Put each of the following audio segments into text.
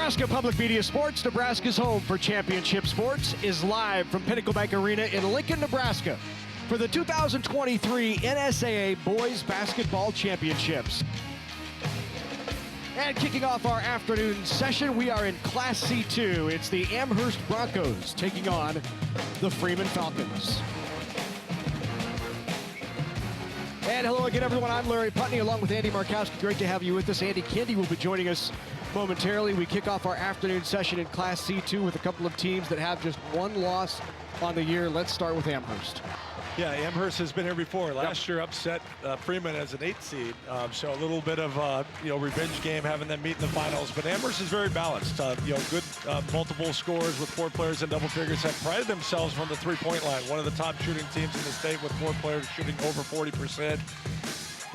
Nebraska Public Media Sports, Nebraska's home for championship sports, is live from Pinnacle Bank Arena in Lincoln, Nebraska for the 2023 NSAA Boys Basketball Championships. And kicking off our afternoon session, we are in Class C2. It's the Amherst Broncos taking on the Freeman Falcons. And hello again, everyone. I'm Larry Putney along with Andy Markowski. Great to have you with us. Andy Kendi will be joining us momentarily. We kick off our afternoon session in Class C2 with a couple of teams that have just one loss on the year. Let's start with Amherst. Yeah, Amherst has been here before. Last year upset Freeman as an 8th seed. So a little bit of revenge game having them meet in the finals. But Amherst is very balanced. Good multiple scores with 4 players in double figures. Have prided themselves from the three-point line. One of the top shooting teams in the state with 4 players shooting over 40%.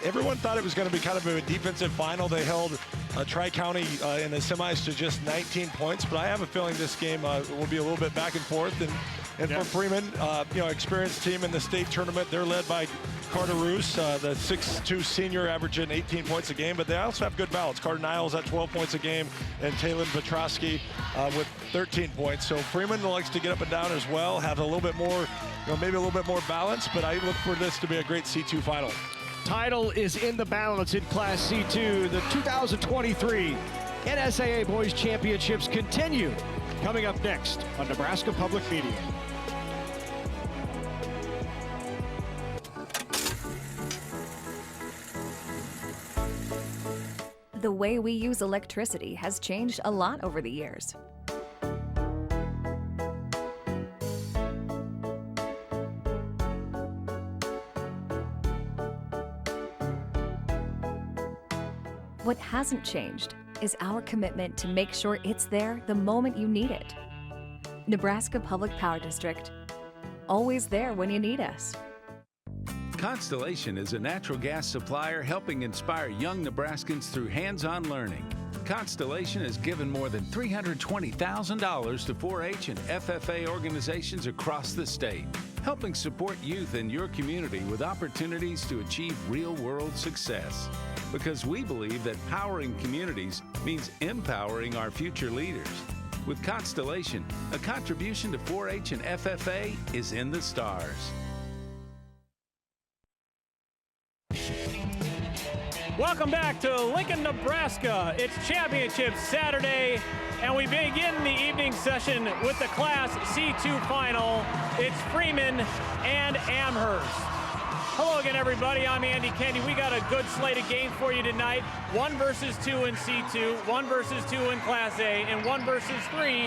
Everyone thought it was going to be kind of a defensive final. They held Tri-County in the semis to just 19 points. But I have a feeling this game will be a little bit back and forth. And for Freeman, experienced team in the state tournament. They're led by Carter Roos, the 6'2" senior, averaging 18 points a game. But they also have good balance. Carter Niles at 12 points a game, and Taylor Petrosky with 13 points. So Freeman likes to get up and down as well, have a little bit more, maybe a little bit more balance. But I look for this to be a great C2 final. Title is in the balance in Class C2. The 2023 NSAA Boys Championships continue. Coming up next on Nebraska Public Media. The way we use electricity has changed a lot over the years. What hasn't changed is our commitment to make sure it's there the moment you need it. Nebraska Public Power District, always there when you need us. Constellation is a natural gas supplier helping inspire young Nebraskans through hands-on learning. Constellation has given more than $320,000 to 4-H and FFA organizations across the state, helping support youth in your community with opportunities to achieve real-world success. Because we believe that powering communities means empowering our future leaders. With Constellation, a contribution to 4-H and FFA is in the stars. Welcome back to Lincoln, Nebraska. It's Championship Saturday, and we begin the evening session with the Class C2 final. It's Freeman and Amherst. Hello again, everybody. I'm Andy Kendi. We got a good slate of games for you tonight. 1 versus 2 in C2, 1 versus 2 in Class A, and 1 versus 3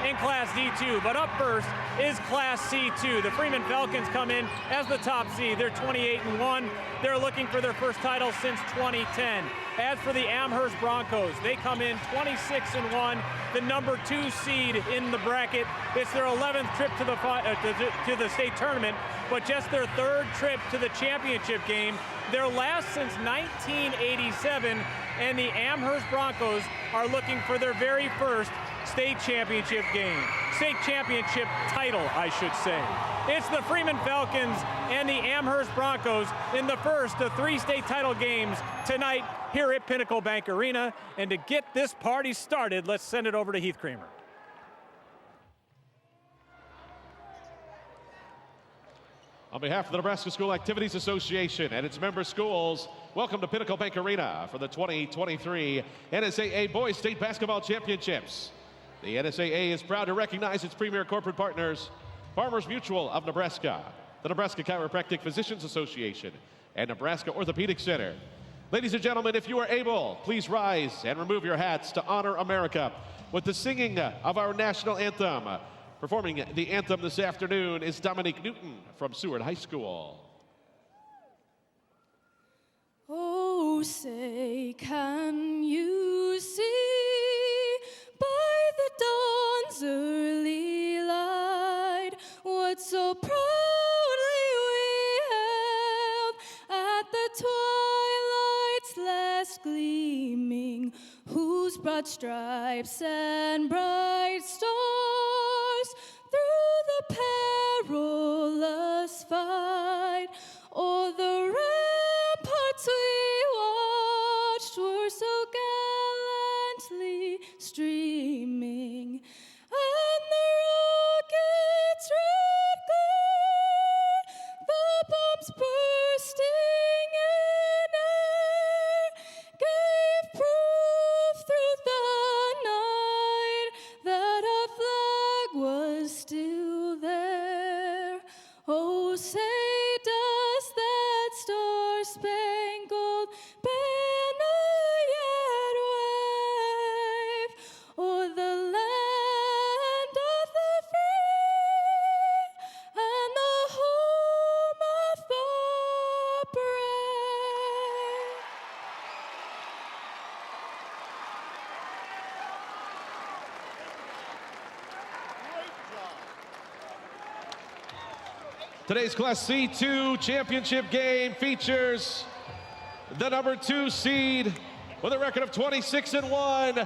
in Class D2. But up first is Class C2. The Freeman Falcons come in as the top seed. They're 28-1. They're looking for their first title since 2010. As for the Amherst Broncos, they come in 26-1, the number 2 seed in the bracket. It's their 11th trip to the state tournament, but just their 3rd trip to the championship game. Their last since 1987, and the Amherst Broncos are looking for their very first state championship game. State championship title, I should say. It's the Freeman Falcons and the Amherst Broncos in the first of 3 state title games tonight here at Pinnacle Bank Arena. And to get this party started, let's send it over to Heath Kramer. On behalf of the Nebraska School Activities Association and its member schools, welcome to Pinnacle Bank Arena for the 2023 NSAA Boys State Basketball Championships. The NSAA is proud to recognize its premier corporate partners, Farmers Mutual of Nebraska, the Nebraska Chiropractic Physicians Association, and Nebraska Orthopedic Center. Ladies and gentlemen, if you are able, please rise and remove your hats to honor America with the singing of our national anthem. Performing the anthem this afternoon is Dominique Newton from Seward High School. Oh, say, can you see by the dawn's early light what so proudly we hailed at the twilight's last gleaming, whose broad stripes and bright stars through the perilous fight o'er the ramparts we watched were so gallantly streaming. Today's Class C2 championship game features the number 2 seed with a record of 26-1,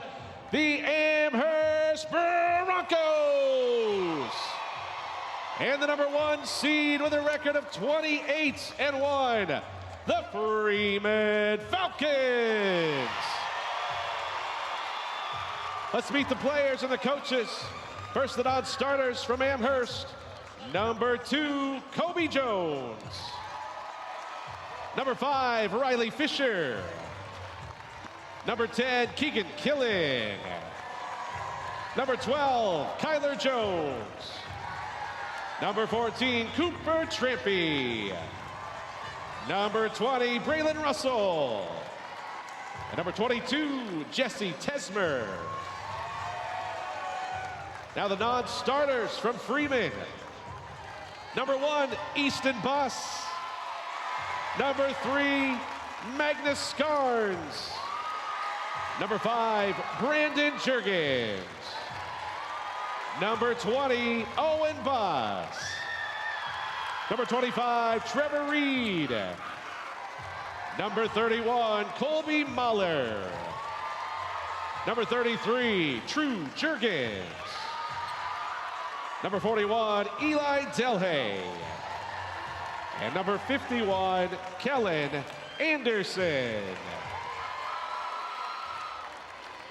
the Amherst Broncos. And the number 1 seed with a record of 28-1, the Freeman Falcons. Let's meet the players and the coaches. First, the non-starters from Amherst. Number 2, Kobe Jones. Number 5, Riley Fisher. Number 10, Keegan Killing. Number 12, Kyler Jones. Number 14, Cooper Trampy. Number 20, Braylon Russell. And number 22, Jesse Tesmer. Now the non-starters from Freeman. Number 1, Easton Buss. Number 3, Magnus Scarns. Number 5, Brandon Jurgens. Number 20, Owen Buss. Number 25, Trevor Reed. Number 31, Colby Mahler. Number 33, True Jurgens. Number 41, Eli Delhay. And number 51, Kellen Anderson.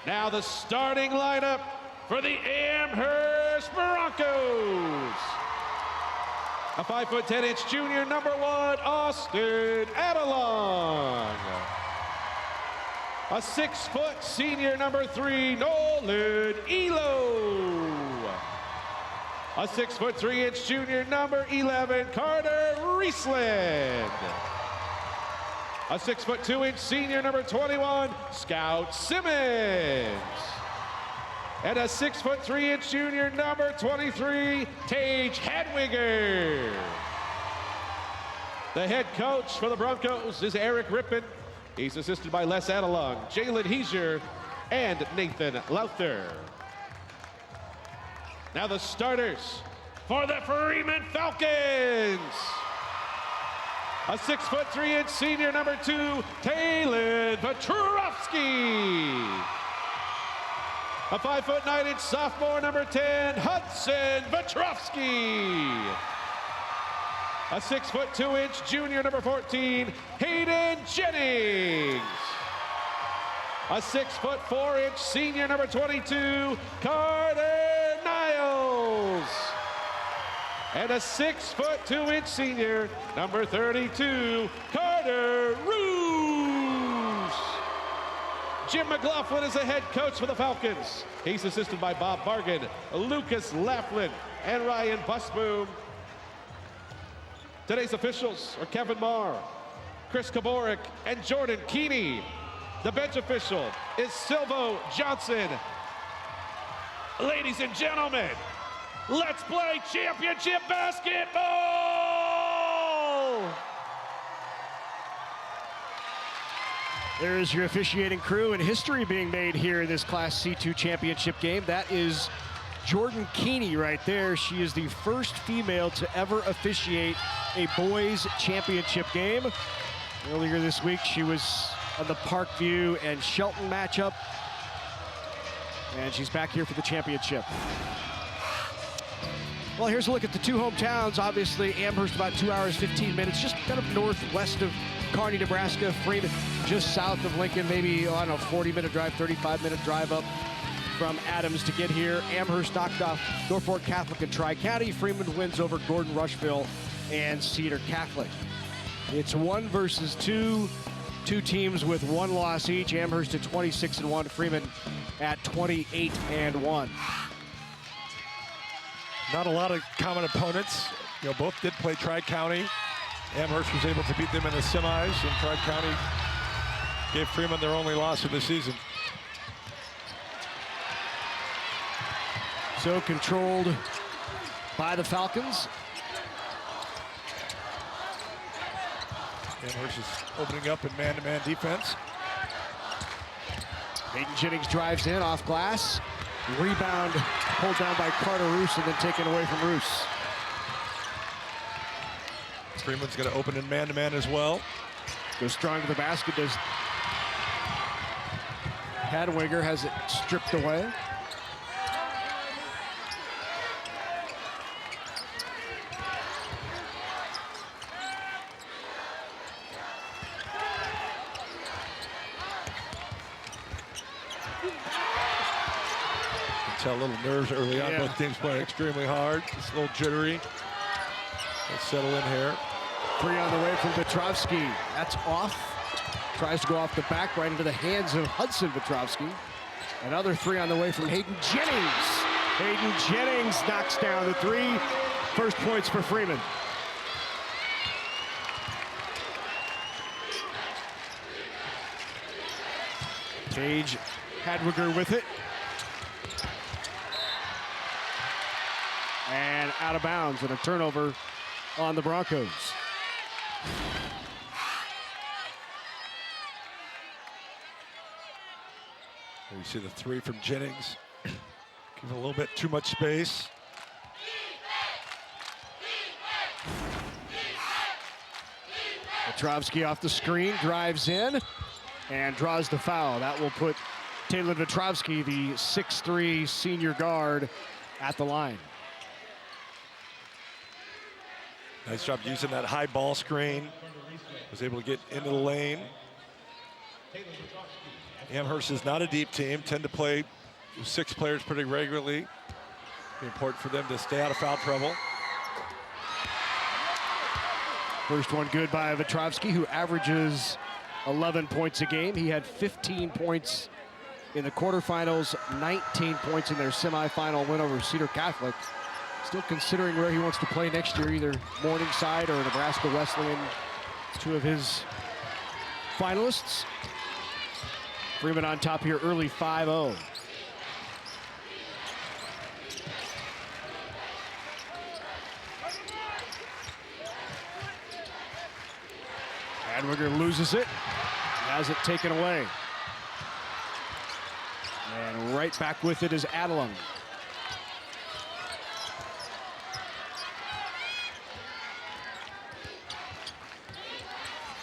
Now the starting lineup for the Amherst Broncos. A 5'10" junior, number 1, Austin Adelong. A 6' senior, number 3, Nolan Elo. A 6'3" junior, number 11, Carter Riesland. A 6'2" senior, number 21, Scout Simmons. And a 6'3" junior, number 23, Tage Hadwiger. The head coach for the Broncos is Eric Rippon. He's assisted by Les Adelong, Jalen Heiser, and Nathan Lowther. Now the starters for the Freeman Falcons. A 6'3" senior, number 2, Taylor Petrovsky. A 5'9" sophomore, number 10, Hudson Petrovsky. A 6'2" junior, number 14, Hayden Jennings. A 6'4" senior, number 22, Carter Niles. And a 6'2" senior, number 32, Carter Roos. Jim McLaughlin is the head coach for the Falcons. He's assisted by Bob Bargan, Lucas Laughlin, and Ryan Busboom. Today's officials are Kevin Marr, Chris Kaborik, and Jordan Keeney. The bench official is Silvo Johnson. Ladies and gentlemen, let's play championship basketball! There is your officiating crew, and history being made here in this Class C2 championship game. That is Jordan Keeney right there. She is the first female to ever officiate a boys championship game. Earlier this week, she was on the Parkview and Shelton matchup, and she's back here for the championship. Well, here's a look at the two hometowns. Obviously, Amherst about 2 hours, 15 minutes, just kind of northwest of Kearney, Nebraska. Freeman just south of Lincoln, maybe on a 40-minute drive, 35-minute drive up from Adams to get here. Amherst knocked off Norfolk Catholic and Tri-County. Freeman wins over Gordon Rushville and Cedar Catholic. It's 1 versus 2. Two teams with 1 loss each. Amherst at 26-1, Freeman at 28-1. Not a lot of common opponents. You know, both did play Tri-County. Amherst was able to beat them in the semis, and Tri-County gave Freeman their only loss of the season. So controlled by the Falcons. Amherst is opening up in man-to-man defense. Hayden Jennings drives in off glass. Rebound pulled down by Carter Roos and then taken away from Roos. Freeman's going to open in man-to-man as well. Goes strong to the basket. Does Hadwiger, has it stripped away. A little nerves early on. Yeah. Both teams playing extremely hard. It's a little jittery. Let's settle in here. 3 on the way from Petrovsky. That's off. Tries to go off the back right into the hands of Hudson Petrovsky. Another 3 on the way from Hayden Jennings. Hayden Jennings knocks down the 3. First points for Freeman. Page Hadwiger with it. And out of bounds and a turnover on the Broncos. There you see the 3 from Jennings. Give a little bit too much space. Petrovsky off the screen, drives in, and draws the foul. That will put Taylor Petrovsky, the 6'3" senior guard, at the line. Nice job using that high ball screen. Was able to get into the lane. Amherst is not a deep team, tend to play 6 players pretty regularly. Be important for them to stay out of foul trouble. First one good by Petrovsky, who averages 11 points a game. He had 15 points in the quarterfinals, 19 points in their semifinal win over Cedar Catholic. Still considering where he wants to play next year, either Morningside or Nebraska Wesleyan, 2 of his finalists. Freeman on top here early, 5-0. Hadwiger loses it, has it taken away. And right back with it is Adelung.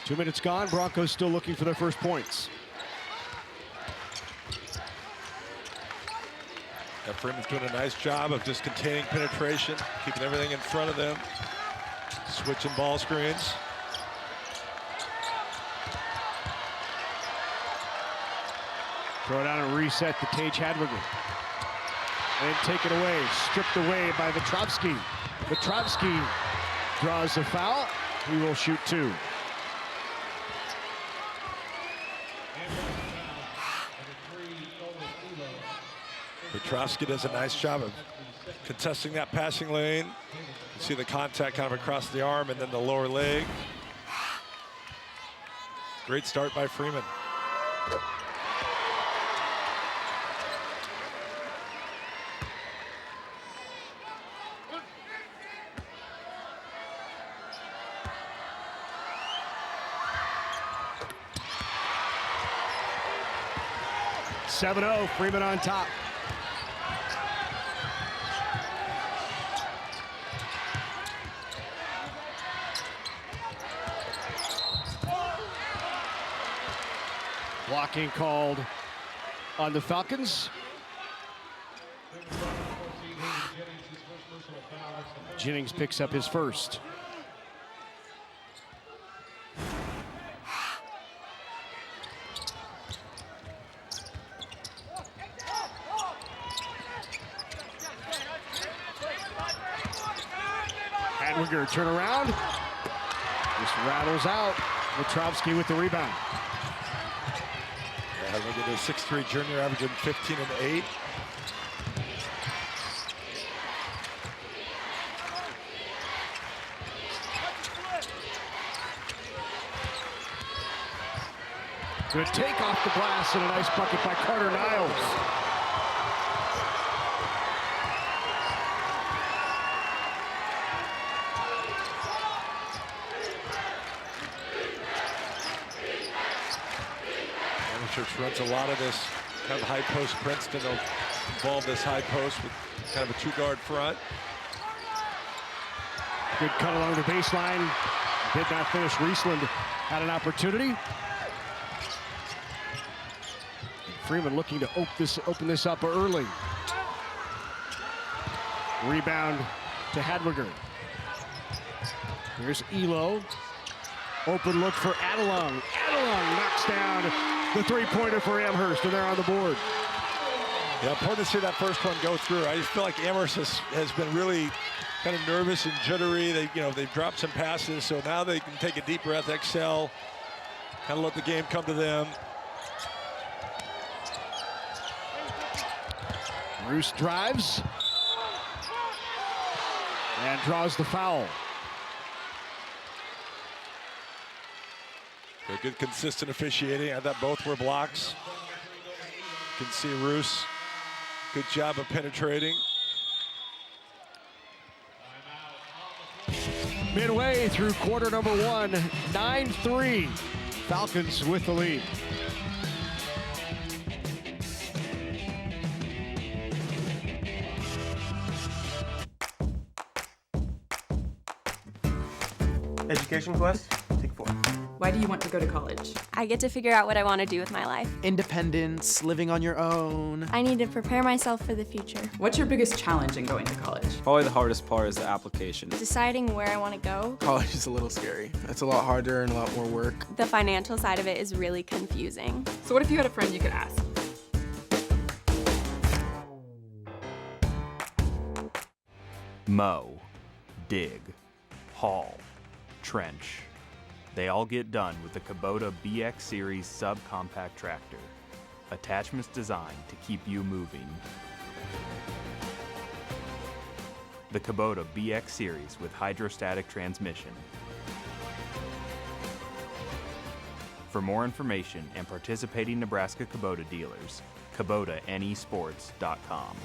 Two minutes gone, Broncos still looking for their first points. Yeah, Freeman's doing a nice job of just containing penetration, keeping everything in front of them, switching ball screens. Throw it out and reset to Tage Hadwiger. And take it away, stripped away by Petrovsky. Petrovsky draws the foul. He will shoot 2. Petrovsky does a nice job of contesting that passing lane. You see the contact kind of across the arm and then the lower leg. Great start by Freeman. Freeman on top. Blocking called on the Falcons. Jennings picks up his first. Hadwiger turn around. Just rattles out. Petrovsky with the rebound. Look at the 6'3" junior averaging 15 and 8. Good take off the glass and a nice bucket by Carter Niles. Runs a lot of this kind of high post. Princeton will involve this high post with kind of a 2-guard front. Good cut along the baseline. Did not finish. Riesland had an opportunity. Freeman looking to open this up early. Rebound to Hadwiger. Here's Elo. Open look for Adelung. Adelung knocks down the three-pointer for Amherst, and they're on the board. Yeah, important to see that first one go through. I just feel like Amherst has been really kind of nervous and jittery. They've dropped some passes, so now they can take a deep breath, exhale, kind of let the game come to them. Roos drives and draws the foul. Good consistent officiating. I thought both were blocks. You can see Roos. Good job of penetrating. Midway through quarter number one, 9-3. Falcons with the lead. Education class, take 4. Why do you want to go to college? I get to figure out what I want to do with my life. Independence, living on your own. I need to prepare myself for the future. What's your biggest challenge in going to college? Probably the hardest part is the application. Deciding where I want to go. College is a little scary. It's a lot harder and a lot more work. The financial side of it is really confusing. So what if you had a friend you could ask? Mow, dig, haul, trench. They all get done with the Kubota BX Series subcompact tractor. Attachments designed to keep you moving. The Kubota BX Series with hydrostatic transmission. For more information and participating Nebraska Kubota dealers, KubotaNEsports.com.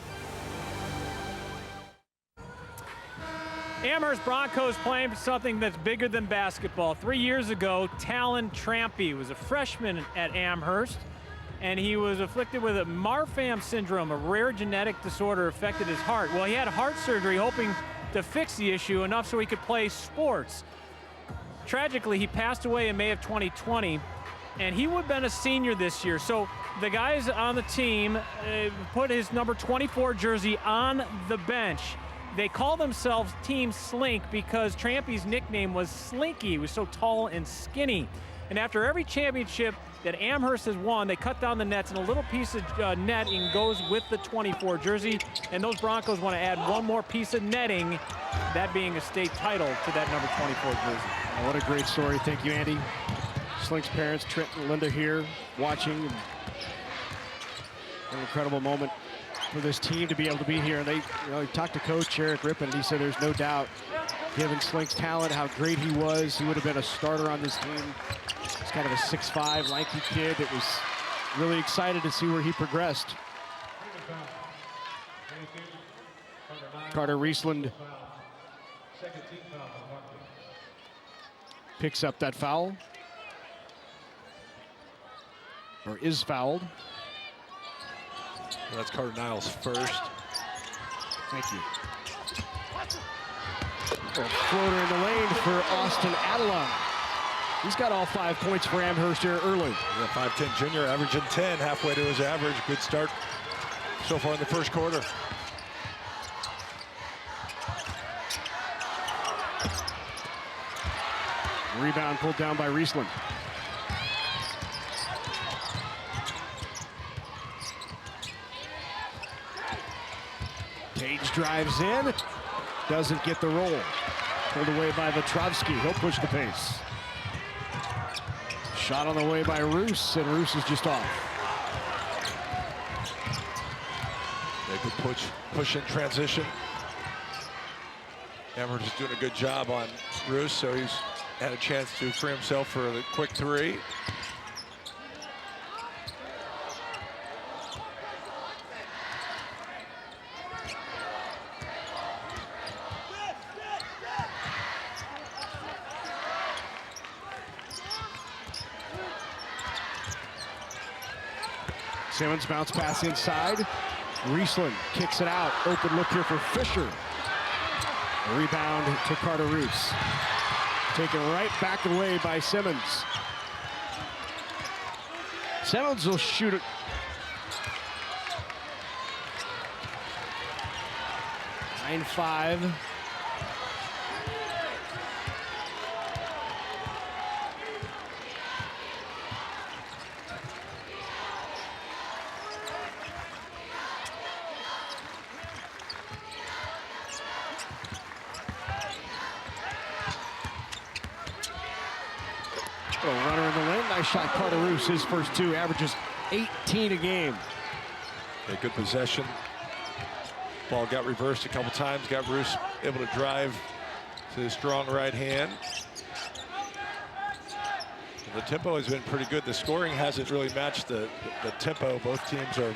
Amherst Broncos playing for something that's bigger than basketball. 3 years ago, Talon Trampy was a freshman at Amherst, and he was afflicted with a Marfan syndrome, a rare genetic disorder affected his heart. Well, he had heart surgery hoping to fix the issue enough so he could play sports. Tragically, he passed away in May of 2020, and he would have been a senior this year. So the guys on the team put his number 24 jersey on the bench. They call themselves Team Slink because Trampy's nickname was Slinky. He was so tall and skinny. And after every championship that Amherst has won, they cut down the nets, and a little piece of netting goes with the 24 jersey. And those Broncos want to add one more piece of netting, that being a state title to that number 24 jersey. Oh, what a great story. Thank you, Andy. Slink's parents, Trent and Linda, here watching. An incredible moment for this team to be able to be here. And they, he talked to Coach Eric Rippon, and he said there's no doubt, given Slink's talent, how great he was, he would have been a starter on this team. He's kind of a 6'5", lanky kid that was really excited to see where he progressed. Carter Riesland picks up that foul, or is fouled. That's Carter Niles first. Thank you. A floater in the lane for Austin Adelung. He's got all 5 points for Amherst here early. Yeah, 5'10" junior, averaging 10, halfway to his average. Good start so far in the first quarter. Rebound pulled down by Riesland. Cage drives in, doesn't get the roll. Pulled away by Vetrovsky, he'll push the pace. Shot on the way by Roos, and Roos is just off. They could push in transition. Amherst is doing a good job on Roos, so he's had a chance to free himself for the quick three. Simmons bounce pass inside. Riesland kicks it out. Open look here for Fisher. A rebound to Carter Roos. Taken right back away by Simmons. Simmons will shoot it. 9-5. A runner in the lane. Nice shot, Carter Roos. His first two, averages 18 a game. A good possession. Ball got reversed a couple times. Got Roos able to drive to his strong right hand. And the tempo has been pretty good. The scoring hasn't really matched the tempo. Both teams are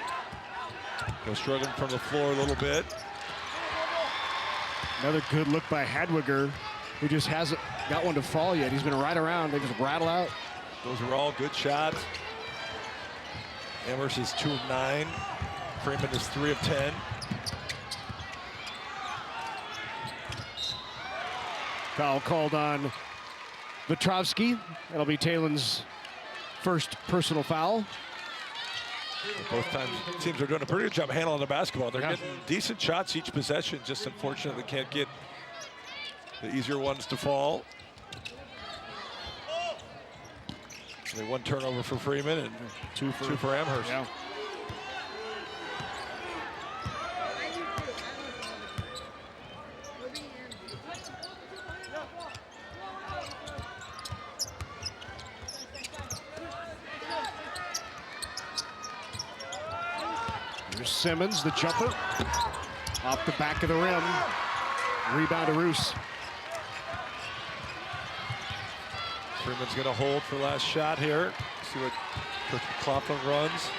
struggling from the floor a little bit. Another good look by Hadwiger, who just hasn't got one to fall yet. He's been right around. They just rattle out. Those are all good shots. Amherst is 2 of 9. Freeman is 3 of 10. Foul called on Vetrovsky. That'll be Talen's first personal foul. Both teams are doing a pretty good job handling the basketball. They're getting decent shots each possession. Just unfortunately can't get the easier ones to fall. Only one turnover for Freeman and two for Amherst. Yeah. Here's Simmons, the jumper, off the back of the rim. Rebound to Roos. Freeman's going to hold for the last shot here. See what Coach McLaughlin runs.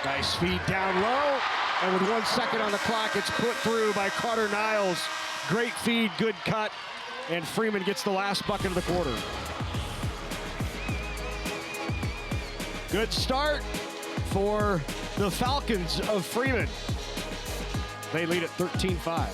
Nice feed down low. And with 1 second on the clock, it's put through by Carter Niles. Great feed, good cut. And Freeman gets the last bucket of the quarter. Good start for the Falcons of Freeman. They lead at 13-5.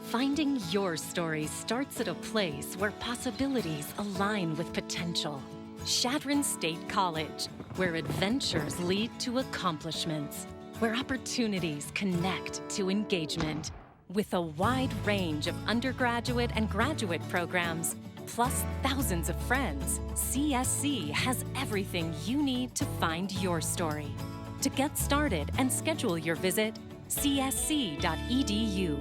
Finding your story starts at a place where possibilities align with potential. Chadron State College, where adventures lead to accomplishments, where opportunities connect to engagement. With a wide range of undergraduate and graduate programs, plus thousands of friends, CSC has everything you need to find your story. To get started and schedule your visit, csc.edu.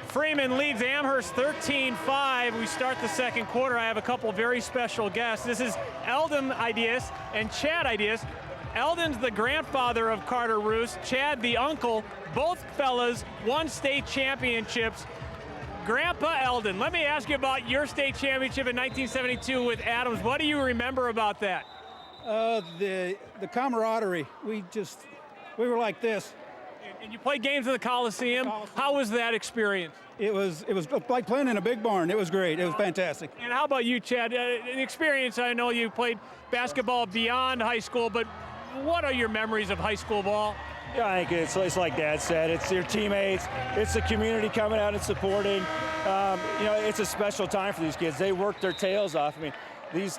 Freeman leads Amherst 13-5. We start the second quarter. I have a couple very special guests. This is Eldon Ideas and Chad Ideas. Eldon's the grandfather of Carter Roos. Chad, the uncle. Both fellas won state championships. Grandpa Eldon, let me ask you about your state championship in 1972 with Adams. What do you remember about that? The camaraderie. We were like this. And you played games in the Coliseum. How was that experience? It was like playing in a big barn. It was great. It was fantastic. And how about you, Chad? An experience, I know you played basketball beyond high school, but what are your memories of high school ball? Yeah, I think it's like Dad said. It's your teammates. It's the community coming out and supporting. It's a special time for these kids. They work their tails off. I mean,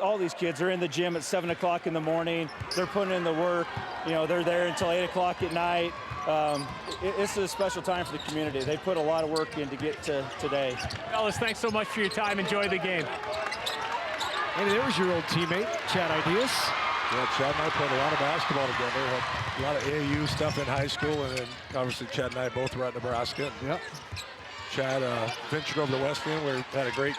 all these kids are in the gym at 7 o'clock in the morning. They're putting in the work. They're there until 8 o'clock at night. It's a special time for the community. They put a lot of work in to get to today. Fellas, thanks so much for your time. Enjoy the game. And there was your old teammate, Chad Ideas. Yeah, Chad and I played a lot of basketball together. Had a lot of AAU stuff in high school, and then obviously Chad and I both were at Nebraska. Yep. Chad ventured over to Wesleyan, where he had a great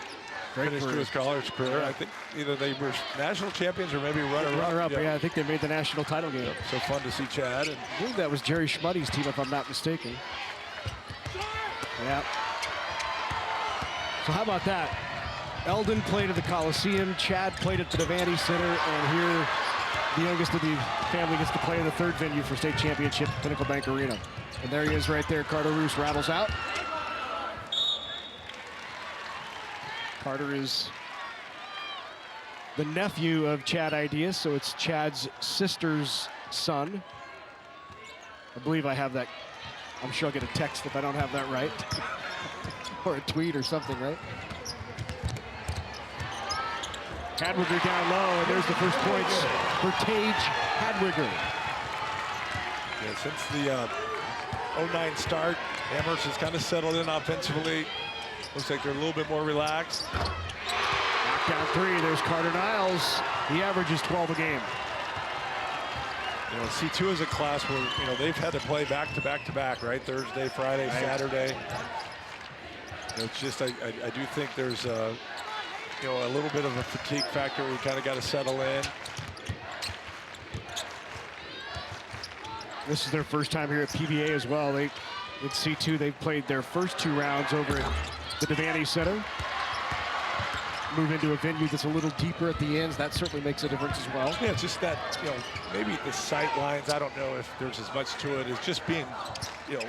finished to his college career. I think either they were national champions or maybe runner-up. Yeah, I think they made the national title game. So fun to see Chad. And I believe that was Jerry Schmuddy's team, if I'm not mistaken. Yeah. So how about that? Eldon played at the Coliseum, Chad played at the Devaney Center, and here the youngest of the family gets to play in the third venue for state championship, Pinnacle Bank Arena. And there he is right there. Carter Roos rattles out. Carter is the nephew of Chad Ideas, so it's Chad's sister's son. I believe I have that. I'm sure I'll get a text if I don't have that right. Or a tweet or something, right? Hadwiger down low, and there's the first points for Tage Hadwiger. Yeah, since the 09 start, Amherst has kind of settled in offensively. Looks like they're a little bit more relaxed. Knockdown three, there's Carter Niles. He averages 12 a game. You know, C2 is a class where, you know, they've had to play back to back to back, right? Thursday, Friday, Saturday. You know, it's just, I do think there's a, you know, a little bit of a fatigue factor where you kind of got to settle in. This is their first time here at PBA as well. They, at C2, they've played their first 2 rounds over at the Devaney Center. Move into a venue that's a little deeper at the ends. That certainly makes a difference as well. Yeah, it's just that, you know, maybe the sight lines, I don't know if there's as much to it. It's just being, you know,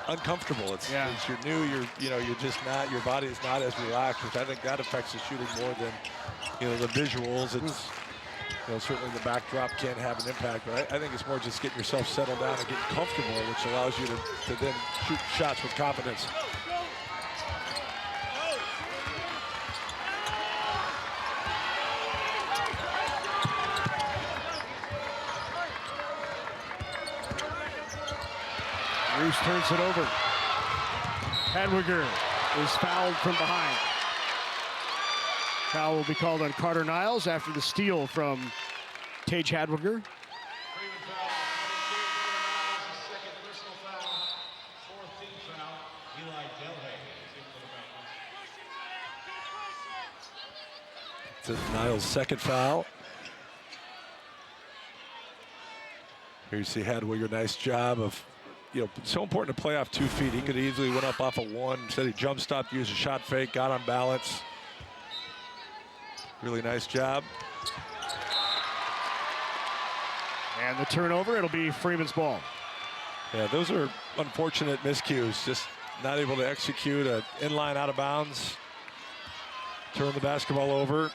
uncomfortable. It's you're new, you're just not, your body is not as relaxed, which I think that affects the shooting more than, you know, the visuals. It's, you know, certainly the backdrop can have an impact, but I think it's more just getting yourself settled down and getting comfortable, which allows you to then shoot shots with confidence. Roos turns it over. Hadwiger is fouled from behind. Foul will be called on Carter Niles after the steal from Tage Hadwiger. It's Niles' second foul. Here you see Hadwiger, nice job of, you know, so important to play off 2 feet. He could easily went up off of 1. Instead he jump stopped, used a shot fake, got on balance. Really nice job. And the turnover, it'll be Freeman's ball. Yeah, those are unfortunate miscues. Just not able to execute a inline out of bounds. Turn the basketball over.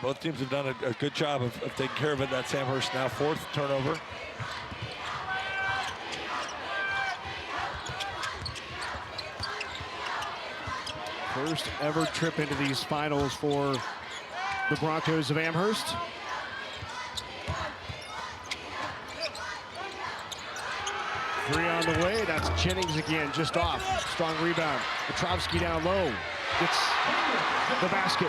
Both teams have done a good job of taking care of it. That's Amherst now 4th turnover. First ever trip into these finals for the Broncos of Amherst. Three on the way. That's Jennings again, just off. Strong rebound. Petrovsky down low. Gets the basket.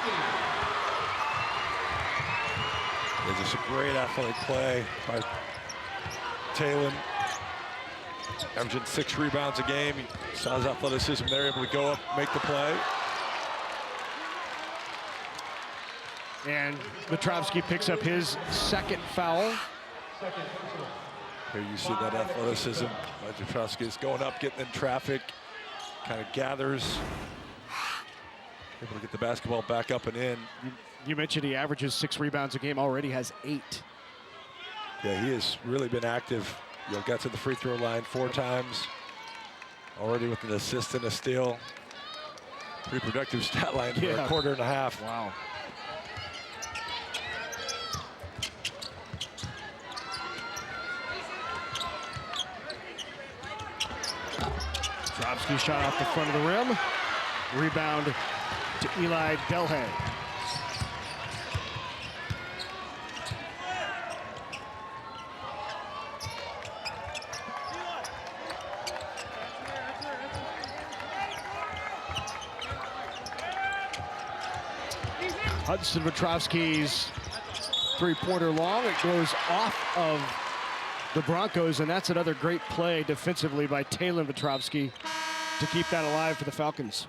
It's just a great athletic play by Talon. Averaging 6 rebounds a game. He saw his athleticism there, able to go up, make the play. And Petrovsky picks up his second foul. Here you see that athleticism. Petrovsky is going up, getting in traffic, kind of gathers. Able to get the basketball back up and in. You mentioned he averages 6 rebounds a game, already has 8. Yeah, he has really been active. You know, got to the free throw line 4 times. Already with an assist and a steal. Pretty productive stat line for a quarter and a half. Wow. Petrovsky shot off the front of the rim. Rebound to Eli Delhay. Hudson Petrovsky's three-pointer long. It goes off of the Broncos, and that's another great play defensively by Talon Petrovsky to keep that alive for the Falcons.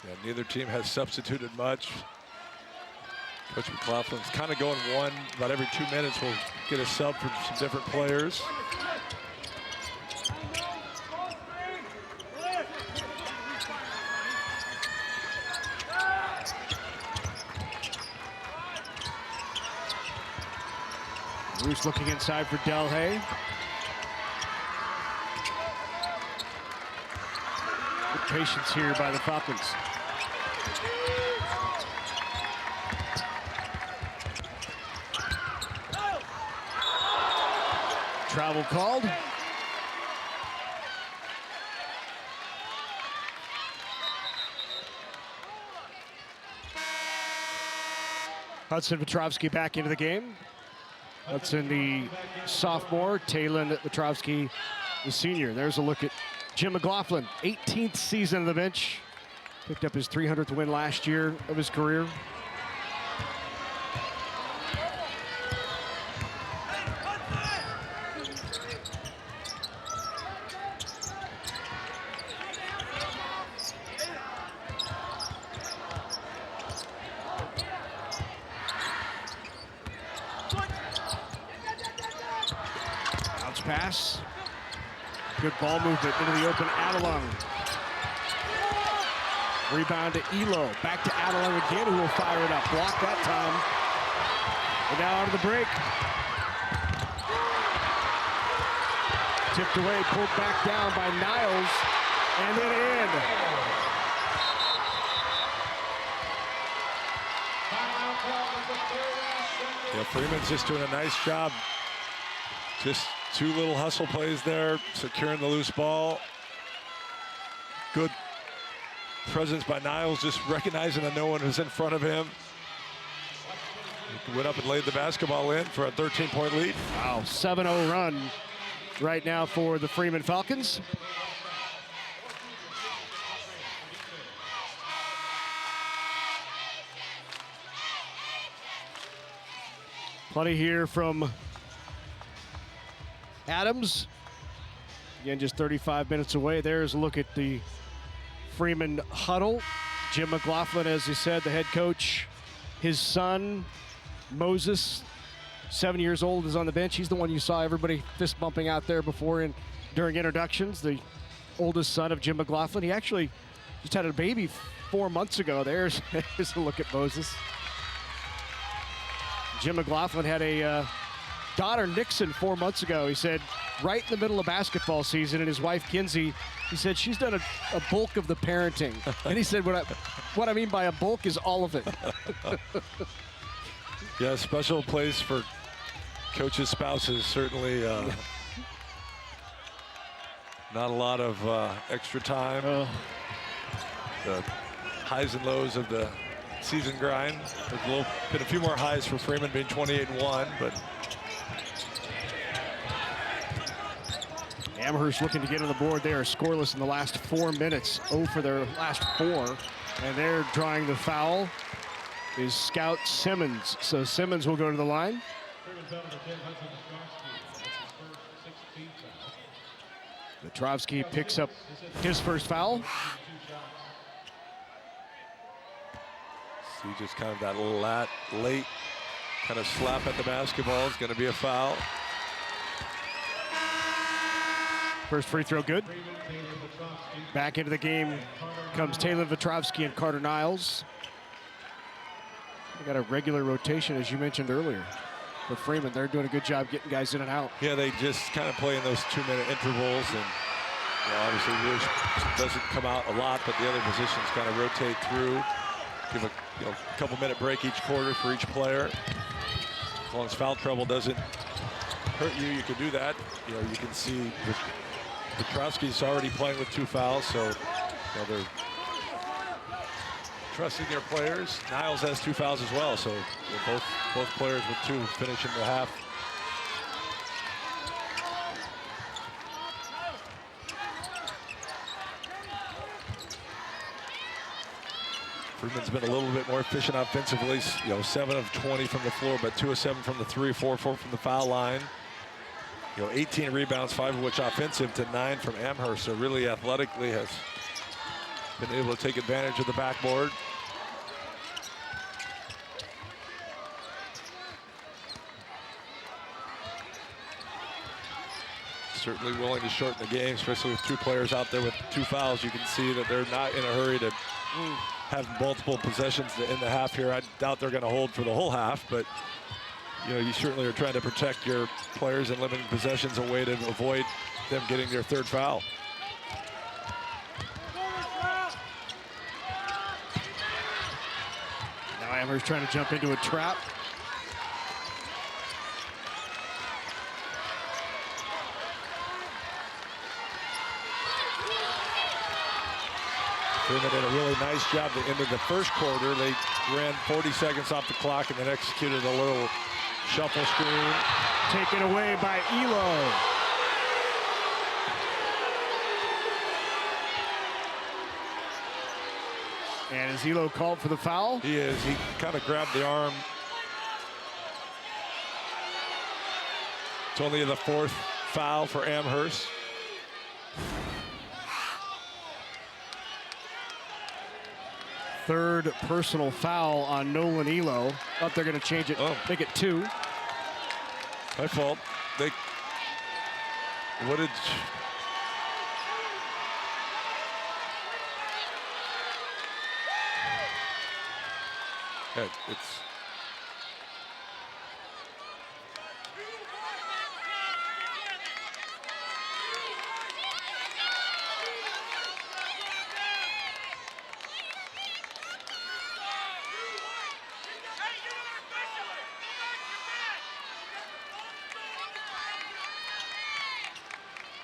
Yeah, neither team has substituted much. Coach McLaughlin's kind of going one about every 2 minutes. We'll get a sub from some different players. Bruce looking inside for Delhay. Good patience here by the Falcons. Travel called. Hudson Petrovsky back into the game. Hudson, the sophomore, Talon Petrovsky, the senior. There's a look at Jim McLaughlin, 18th season on the bench. Picked up his 300th win last year of his career. Pass. Good ball movement into the open. Adelung. Rebound to Elo. Back to Adelung again, who will fire it up. Block that time. And now out of the break. Tipped away, pulled back down by Niles. And then in. Yeah, Freeman's just doing a nice job. Just 2 little hustle plays there, securing the loose ball. Good presence by Niles, just recognizing that no one was in front of him. He went up and laid the basketball in for a 13-point lead. Wow, 7-0 run right now for the Freeman Falcons. Plenty here from Adams. Again, just 35 minutes away. There's a look at the Freeman huddle. Jim McLaughlin, as he said, the head coach. His son, Moses, 7 years old, is on the bench. He's the one you saw everybody fist bumping out there before and during introductions. The oldest son of Jim McLaughlin. He actually just had a baby 4 months ago. There's a look at Moses. Jim McLaughlin had a daughter, Nixon, 4 months ago. He said right in the middle of basketball season, and his wife, Kinsey, he said she's done a bulk of the parenting. And he said what I mean by a bulk is all of it. Yeah, special place for coaches' spouses, certainly. Not a lot of extra time. The highs and lows of the season grind. There's been a few more highs for Freeman, being 28-1, but Amherst looking to get on the board. They are scoreless in the last 4 minutes. 0 for their last 4. And they're drawing the foul is Scout Simmons. So Simmons will go to the line. Petrovsky picks up his first foul. see just kind of that late kind of slap at the basketball is going to be a foul. First free throw good. Back into the game comes Taylor Petrovsky and Carter Niles. They got a regular rotation, as you mentioned earlier. For Freeman, they're doing a good job getting guys in and out. Yeah, they just kind of play in those 2-minute intervals, and obviously Lewis doesn't come out a lot, but the other positions kind of rotate through. Give a couple-minute break each quarter for each player. As long as foul trouble doesn't hurt you, you can do that. You can see Petrovsky's already playing with 2 fouls, so they're trusting their players. Niles has 2 fouls as well, so both players with 2 finishing the half. Freeman's been a little bit more efficient offensively. 7 of 20 from the floor, but 2 of 7 from the 3, 4 from the foul line. 18 rebounds, 5 of which offensive, to 9 from Amherst. So really athletically has been able to take advantage of the backboard. Certainly willing to shorten the game, especially with 2 players out there with 2 fouls. You can see that they're not in a hurry to have multiple possessions in the half here. I doubt they're going to hold for the whole half, but you know, you certainly are trying to protect your players and limiting possessions, a way to avoid them getting their 3rd foul. Now Amherst trying to jump into a trap. Freeman did a really nice job at the end of the first quarter. They ran 40 seconds off the clock and then executed a little shuffle screen. Taken away by Elo. And is Elo called for the foul? He is. He kind of grabbed the arm. It's only the 4th foul for Amherst. Third personal foul on Nolan Elo. Thought they're going to change it, make it 2. My fault. What did... Yeah, it's...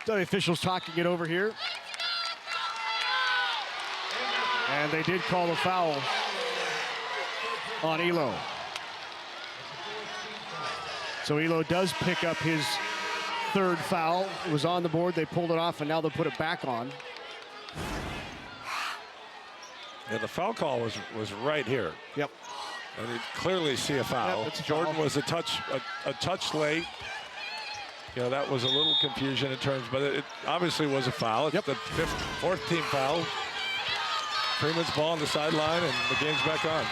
The officials talking it over here. And they did call the foul on Elo. So Elo does pick up his 3rd foul. It was on the board, they pulled it off, and now they'll put it back on. Yeah, the foul call was right here. Yep. And you clearly see a foul. Yep, Jordan was a touch late. You know, that was a little confusion in terms, but it obviously was a foul. It's the 4th team foul. Freeman's ball on the sideline, and the game's back on.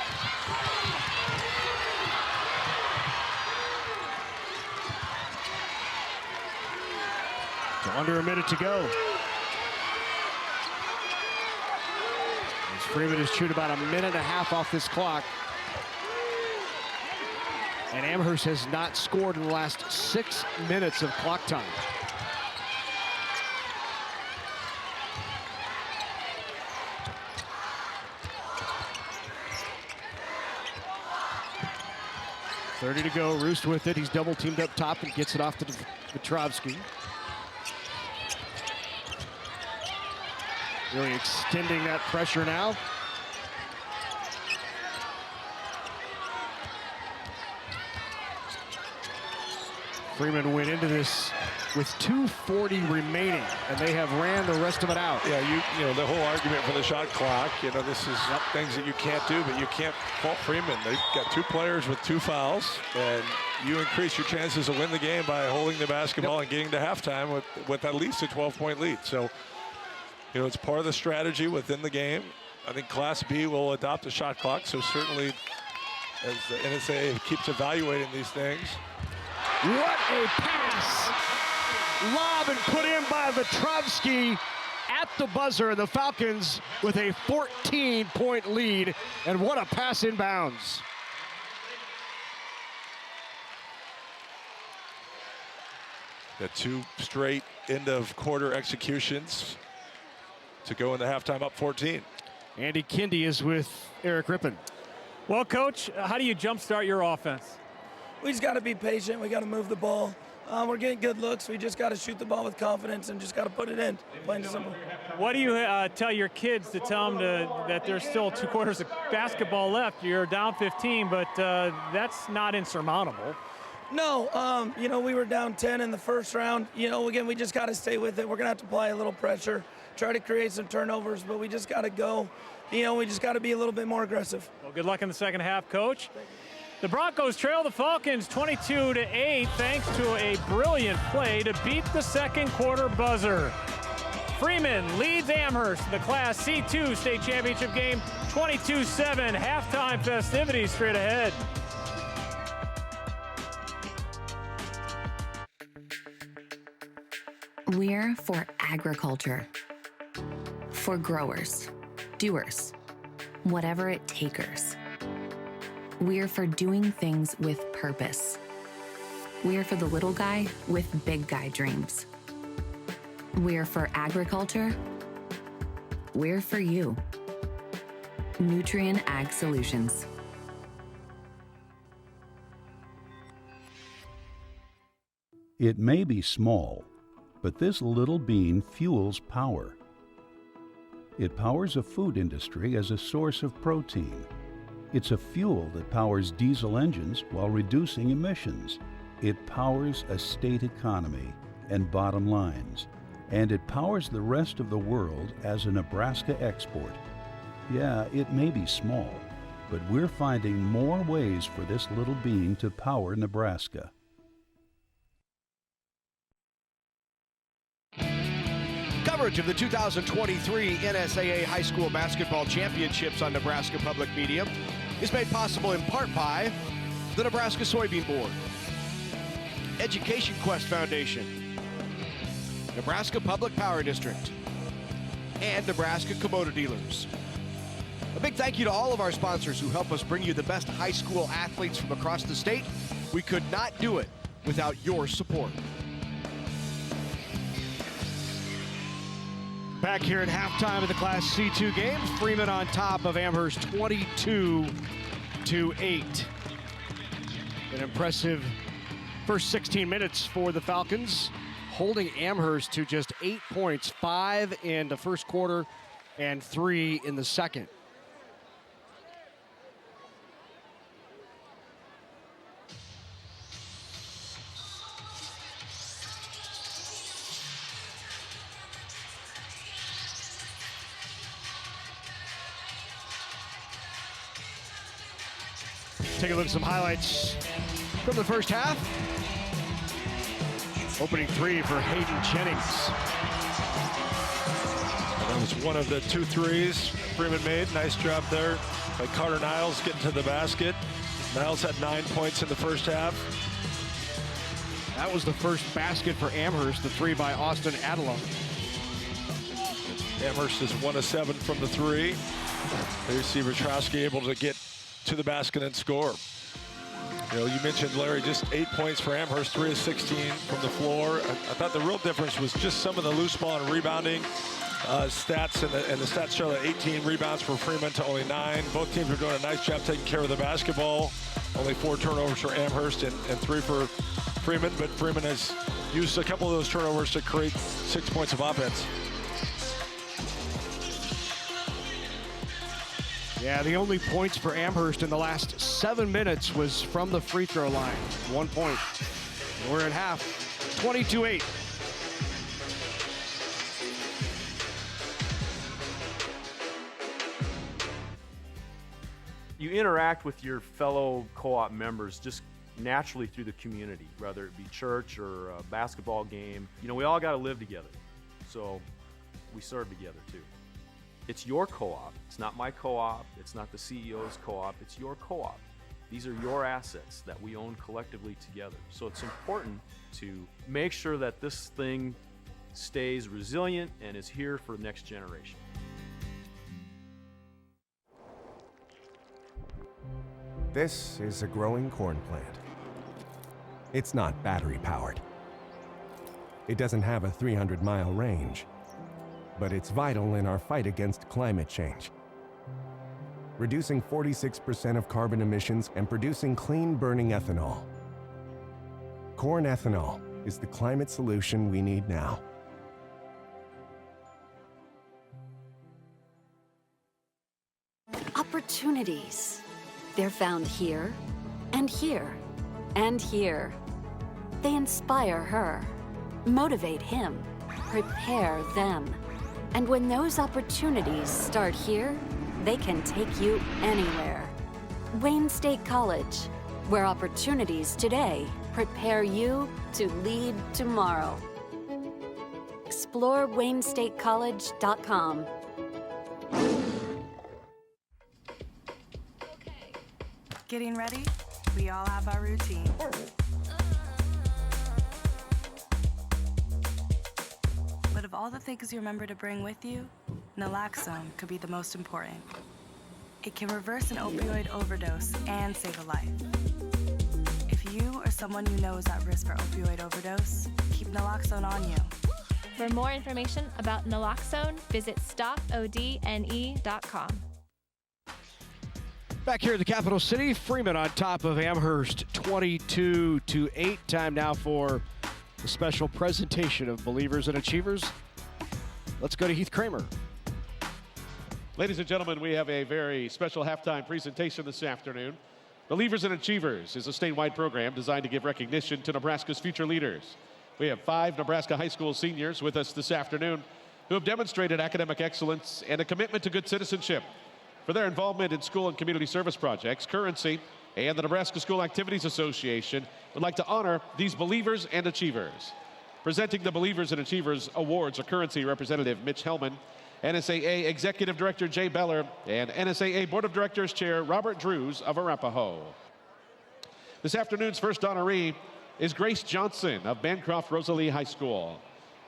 So under a minute to go. As Freeman has chewed about a minute and a half off this clock. And Amherst has not scored in the last 6 minutes of clock time. .30 to go, Roost with it. He's double teamed up top and gets it off to Petrovsky. Really extending that pressure now. Freeman went into this with 2:40 remaining, and they have ran the rest of it out. Yeah, you know the whole argument for the shot clock. You know, this is things that you can't do, but you can't fault Freeman. They've got 2 players with 2 fouls, and you increase your chances to win the game by holding the basketball and getting to halftime with at least a 12-point lead. So, you know, it's part of the strategy within the game. I think Class B will adopt a shot clock, so certainly as the NSAA keeps evaluating these things. What a pass! Lob and put in by Petrovsky at the buzzer. The Falcons with a 14-point lead, and what a pass inbounds. Got 2 straight end of quarter executions to go in the halftime up 14. Andy Kindy is with Eric Rippon. Well, Coach, how do you jumpstart your offense? We just got to be patient. We got to move the ball. We're getting good looks. We just got to shoot the ball with confidence and just got to put it in. Plain and simple. What do you tell your kids to tell them that there's still 2 quarters of basketball left? You're down 15, but that's not insurmountable. No, you know, we were down 10 in the first round. You know, again, we just got to stay with it. We're going to have to apply a little pressure, try to create some turnovers, but we just got to go. You know, we just got to be a little bit more aggressive. Well, good luck in the second half, Coach. The Broncos trail the Falcons 22-8 thanks to a brilliant play to beat the second quarter buzzer. Freeman leads Amherst in the Class C2 state championship game, 22-7. Halftime festivities straight ahead. We're for agriculture, for growers, doers, whatever it takers. We're for doing things with purpose. We're for the little guy with big guy dreams. We're for agriculture. We're for you. Nutrien Ag Solutions. It may be small, but this little bean fuels power. It powers a food industry as a source of protein. It's a fuel that powers diesel engines while reducing emissions. It powers a state economy and bottom lines. And it powers the rest of the world as a Nebraska export. Yeah, it may be small, but we're finding more ways for this little bean to power Nebraska. Coverage of the 2023 NSAA High School Basketball Championships on Nebraska Public Media is made possible in part by the Nebraska Soybean Board, Education Quest Foundation, Nebraska Public Power District, and Nebraska Kubota Dealers. A big thank you to all of our sponsors who help us bring you the best high school athletes from across the state. We could not do it without your support. Back here at halftime of the Class C2 game, Freeman on top of Amherst 22-8. An impressive first 16 minutes for the Falcons, holding Amherst to just 8 points, 5 in the first quarter and 3 in the second. Take a look at some highlights from the first half. Opening three for Hayden Jennings. That was one of the 2 threes Freeman made. Nice job there by Carter Niles getting to the basket. Niles had 9 points in the first half. That was the first basket for Amherst, the three by Austin Adela. Amherst is 1 of 7 from the three. There you see Petrowski able to get to the basket and score. You know, you mentioned, Larry, just 8 points for Amherst, 3 of 16 from the floor. I thought the real difference was just some of the loose ball and rebounding stats, and the stats show that 18 rebounds for Freeman to only 9. Both teams are doing a nice job taking care of the basketball. Only 4 turnovers for Amherst and 3 for Freeman, but Freeman has used a couple of those turnovers to create 6 points of offense. Yeah, the only points for Amherst in the last 7 minutes was from the free throw line. 1 point. And we're at half, 22-8. You interact with your fellow co-op members just naturally through the community, whether it be church or a basketball game. You know, we all got to live together, so we serve together too. It's your co-op. It's not my co-op. It's not the CEO's co-op. It's your co-op. These are your assets that we own collectively together. So it's important to make sure that this thing stays resilient and is here for the next generation. This is a growing corn plant. It's not battery powered. It doesn't have a 300-mile range. But it's vital in our fight against climate change. Reducing 46% of carbon emissions and producing clean-burning ethanol. Corn ethanol is the climate solution we need now. Opportunities. They're found here, and here, and here. They inspire her, motivate him, prepare them. And when those opportunities start here, they can take you anywhere. Wayne State College, where opportunities today prepare you to lead tomorrow. Explore WayneStateCollege.com. Getting ready? We all have our routine. But of all the things you remember to bring with you, naloxone could be the most important. It can reverse an opioid overdose and save a life. If you or someone you know is at risk for opioid overdose, keep naloxone on you. For more information about naloxone, visit stopodne.com. Back here in the capital city, Freeman on top of Amherst 22-8. Time now for the special presentation of Believers and Achievers. Let's go to Heath Kramer. Ladies and gentlemen, we have a very special halftime presentation this afternoon. Believers and Achievers is a statewide program designed to give recognition to Nebraska's future leaders. We have 5 Nebraska high school seniors with us this afternoon who have demonstrated academic excellence and a commitment to good citizenship. For their involvement in school and community service projects, Currency and the Nebraska School Activities Association would like to honor these Believers and Achievers. Presenting the Believers and Achievers Awards are Currency Representative Mitch Hellman, NSAA Executive Director Jay Beller, and NSAA Board of Directors Chair Robert Drews of Arapahoe. This afternoon's first honoree is Grace Johnson of Bancroft Rosalie High School.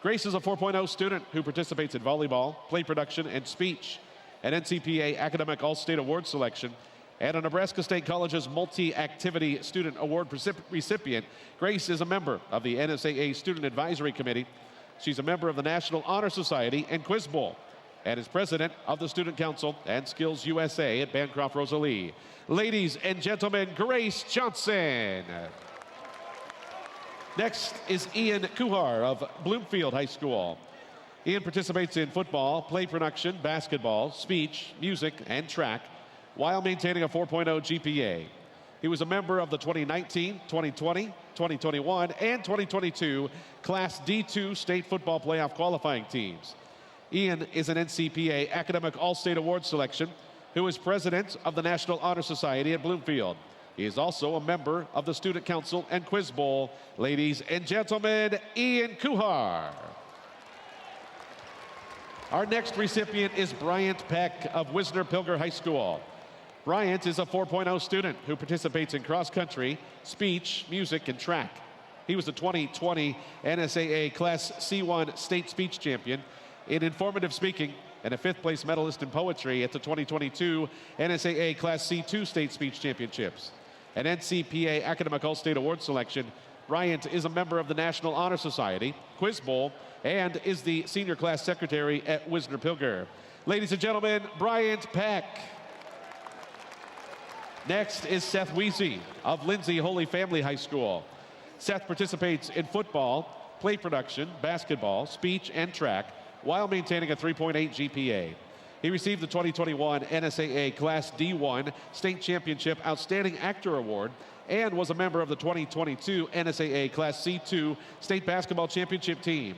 Grace is a 4.0 student who participates in volleyball, play production, and speech. An NCPA Academic All-State Award selection, and a Nebraska State College's Multi-Activity Student Award recipient. Grace is a member of the NSAA Student Advisory Committee. She's a member of the National Honor Society and Quiz Bowl, and is president of the Student Council and Skills USA at Bancroft Rosalie. Ladies and gentlemen, Grace Johnson. Next is Ian Kuhar of Bloomfield High School. Ian participates in football, play production, basketball, speech, music, and track, while maintaining a 4.0 GPA. He was a member of the 2019, 2020, 2021, and 2022 Class D2 state football playoff qualifying teams. Ian is an NCPA Academic All-State Award selection who is president of the National Honor Society at Bloomfield. He is also a member of the Student Council and Quiz Bowl. Ladies and gentlemen, Ian Kuhar. Our next recipient is Bryant Peck of Wisner-Pilger High School. Bryant is a 4.0 student who participates in cross-country, speech, music, and track. He was the 2020 NSAA Class C1 State Speech Champion in informative speaking and a 5th place medalist in poetry at the 2022 NSAA Class C2 State Speech Championships. An NCPA Academic All-State Award selection, Bryant is a member of the National Honor Society, Quiz Bowl, and is the senior class secretary at Wisner-Pilger. Ladies and gentlemen, Bryant Peck. Next is Seth Weezy of Lindsay Holy Family High School. Seth participates in football, play production, basketball, speech, and track, while maintaining a 3.8 GPA. He received the 2021 NSAA Class D1 State Championship Outstanding Actor Award and was a member of the 2022 NSAA Class C2 State Basketball Championship team.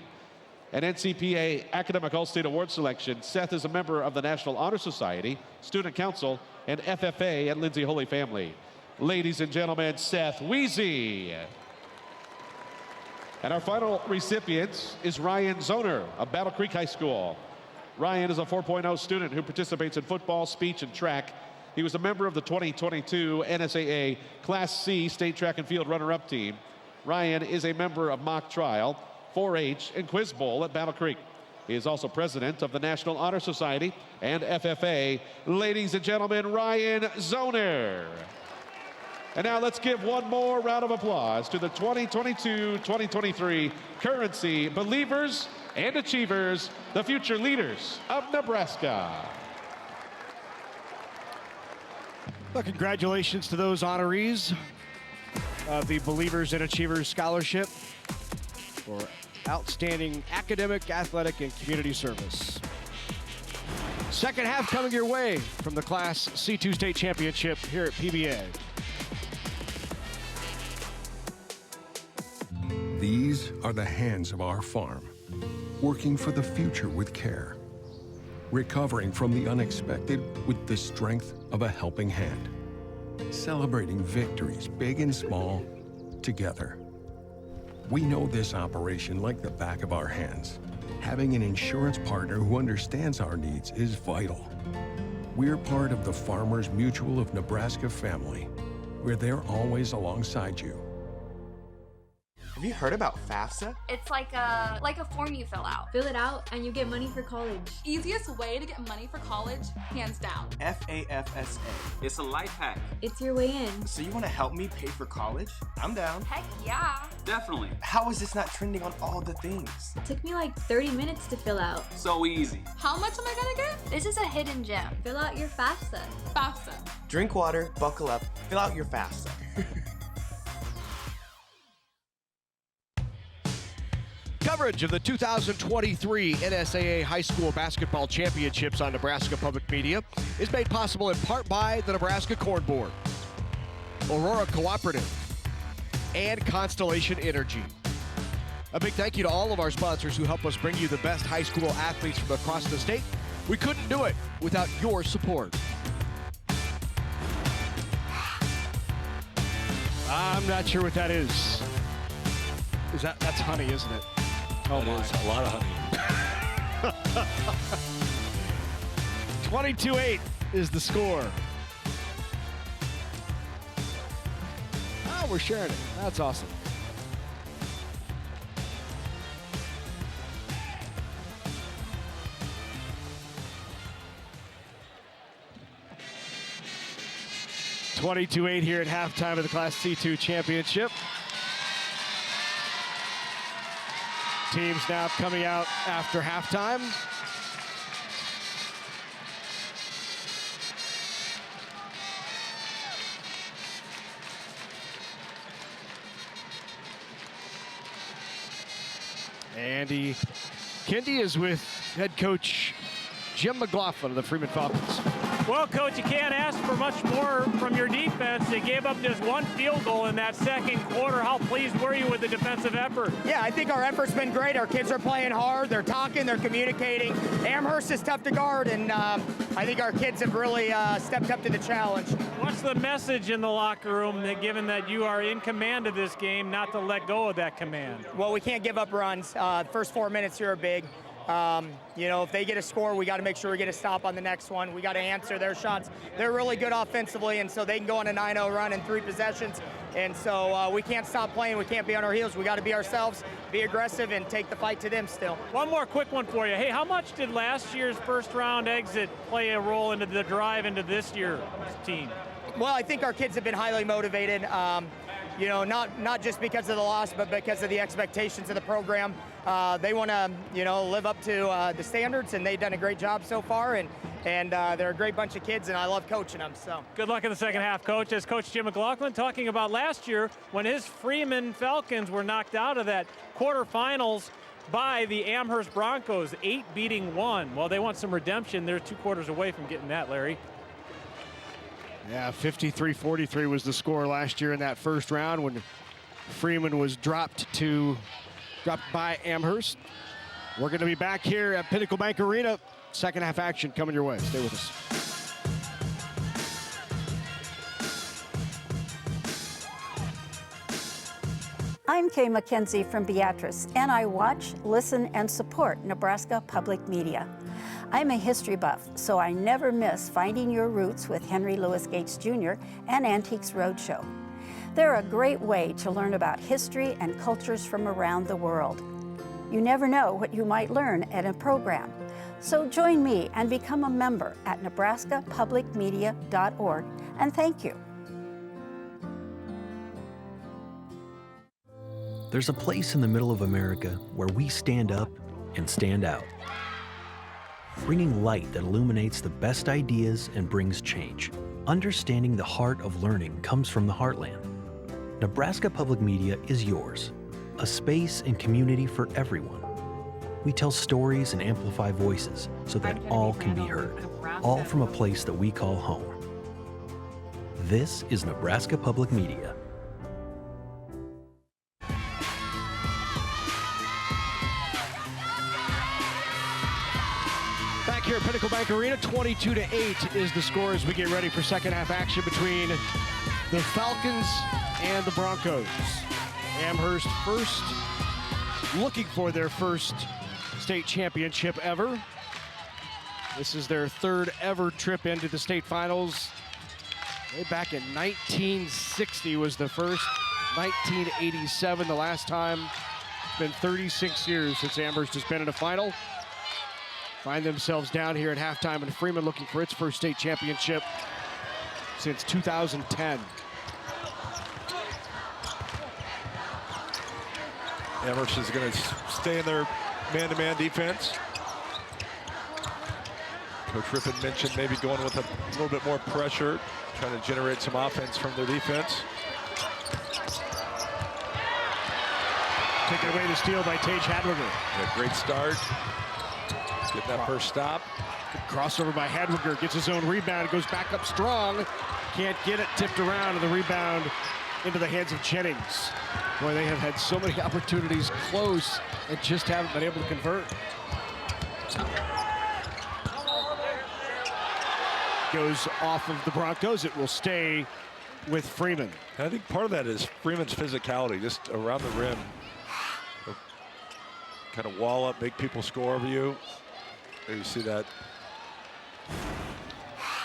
An NCPA Academic All-State Award selection, Seth is a member of the National Honor Society, Student Council, and FFA at Lindsay Holy Family. Ladies and gentlemen, Seth Weezy. And our final recipient is Ryan Zoner of Battle Creek High School. Ryan is a 4.0 student who participates in football, speech, and track. He was a member of the 2022 NSAA Class C State Track and Field runner-up team. Ryan is a member of Mock Trial, 4-H, and Quiz Bowl at Battle Creek. He is also president of the National Honor Society and FFA. Ladies and gentlemen, Ryan Zoner. And now let's give one more round of applause to the 2022-2023 Currency Believers and Achievers, the future leaders of Nebraska. Well, congratulations to those honorees of the Believers and Achievers Scholarship for outstanding academic, athletic, and community service. Second half coming your way from the Class C2 State Championship here at PBA. These are the hands of our farm, working for the future with care, recovering from the unexpected with the strength of a helping hand, celebrating victories big and small together. We know this operation like the back of our hands. Having an insurance partner who understands our needs is vital. We're part of the Farmers Mutual of Nebraska family, where they're always alongside you. Have you heard about FAFSA? It's like a form you fill out. Fill it out and you get money for college. Easiest way to get money for college, hands down. FAFSA. It's a life hack. It's your way in. So you want to help me pay for college? I'm down. Heck yeah. Definitely. How is this not trending on all the things? It took me like 30 minutes to fill out. So easy. How much am I gonna get? This is a hidden gem. Fill out your FAFSA. FAFSA. Drink water, buckle up, fill out your FAFSA. Coverage of the 2023 NSAA High School Basketball Championships on Nebraska Public Media is made possible in part by the Nebraska Corn Board, Aurora Cooperative, and Constellation Energy. A big thank you to all of our sponsors who help us bring you the best high school athletes from across the state. We couldn't do it without your support. I'm not sure what that is. That's honey, isn't it? Oh, that is a lot of honey. 22-8 is the score. Oh, we're sharing it. That's awesome. (22-8) here at halftime of the Class C2 Championship. Teams now coming out after halftime. Andy Kendi is with head coach Jim McLaughlin of the Freeman Falcons. Well, Coach, you can't ask for much more from your defense. They gave up just one field goal in that second quarter. How pleased were you with the defensive effort? Yeah, I think our effort's been great. Our kids are playing hard. They're talking. They're communicating. Amherst is tough to guard, and I think our kids have really stepped up to the challenge. What's the message in the locker room, that given that you are in command of this game, not to let go of that command? Well, we can't give up runs. First 4 minutes here are big. You know, if they get a score, we got to make sure we get a stop on the next one. We got to answer their shots. They're really good offensively, and so they can go on a 9-0 run in 3 possessions. And so we can't stop playing. We can't be on our heels. We got to be ourselves, be aggressive, and take the fight to them still. One more quick one for you. Hey, how much did last year's first-round exit play a role into the drive into this year's team? Well, I think our kids have been highly motivated. You know, not just because of the loss, but because of the expectations of the program. They want to, you know, live up to the standards, and they've done a great job so far. And they're a great bunch of kids, and I love coaching them. So good luck in the second half, Coach. As Coach Jim McLaughlin talking about last year when his Freeman Falcons were knocked out of that quarterfinals by the Amherst Broncos, 8 beating 1. Well, they want some redemption. They're 2 quarters away from getting that, Larry. Yeah, 53-43 was the score last year in that first round when Freeman was dropped by Amherst. We're going to be back here at Pinnacle Bank Arena. Second half action coming your way. Stay with us. I'm Kay McKenzie from Beatrice, and I watch, listen, and support Nebraska Public Media. I'm a history buff, so I never miss Finding Your Roots with Henry Louis Gates Jr. and Antiques Roadshow. They're a great way to learn about history and cultures from around the world. You never know what you might learn at a program. So join me and become a member at nebraskapublicmedia.org, and thank you. There's a place in the middle of America where we stand up and stand out, bringing light that illuminates the best ideas and brings change. Understanding the heart of learning comes from the heartland. Nebraska Public Media is yours, a space and community for everyone. We tell stories and amplify voices so that all can be heard, all from a place that we call home. This is Nebraska Public Media. Back here at Pinnacle Bank Arena, 22-8 is the score as we get ready for second half action between the Falcons and the Broncos. Amherst first, looking for their first state championship ever. This is their third ever trip into the state finals. Way back in 1960 was the first, 1987 the last time. It's been 36 years since Amherst has been in a final. Find themselves down here at halftime, and Freeman looking for its first state championship since 2010. Amherst is going to stay in their man-to-man defense. Coach Rippon mentioned maybe going with a little bit more pressure, trying to generate some offense from their defense. Taking away the steal by Tage Hadwiger. A great start. Get that first stop. Good crossover by Hadwiger, gets his own rebound, goes back up strong. Can't get it, tipped around, and the rebound into the hands of Jennings. Boy, they have had so many opportunities close and just haven't been able to convert. Goes off of the Broncos. It will stay with Freeman. I think part of that is Freeman's physicality, just around the rim. Kind of wall up, make people score over you. There you see that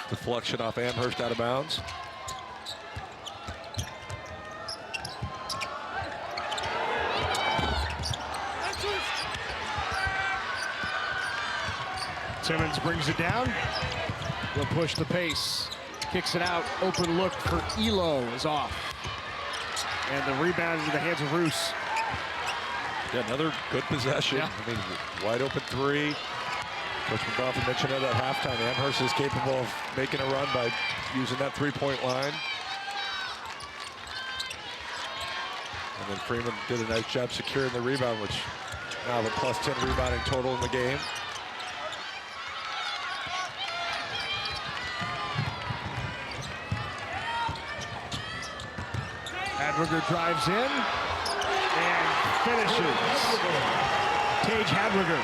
deflection off Amherst out of bounds. Simmons brings it down. Will push the pace. Kicks it out. Open look for Elo is off. And the rebound into the hands of Roos. Yeah, another good possession. Yeah. I mean, wide open three. Coach McGoffin mentioned it at halftime. Amherst is capable of making a run by using that three-point line. And then Freeman did a nice job securing the rebound, which now have a +10 rebounding total in the game. Hadwiger drives in and finishes. Tage Hadwiger.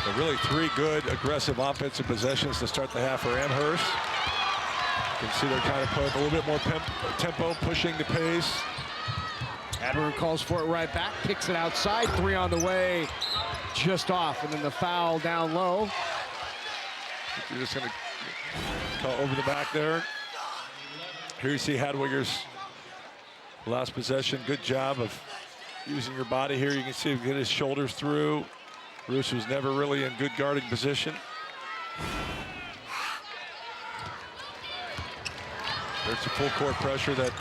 So really three good aggressive offensive possessions to start the half for Amherst. You can see they're trying to put a little bit more tempo, pushing the pace. Hadwiger calls for it right back, kicks it outside, three on the way, just off, and then the foul down low. You're just going to call over the back there. Here you see Hadwiger's last possession. Good job of using your body here. You can see him get his shoulders through. Bruce was never really in good guarding position. There's the full court pressure that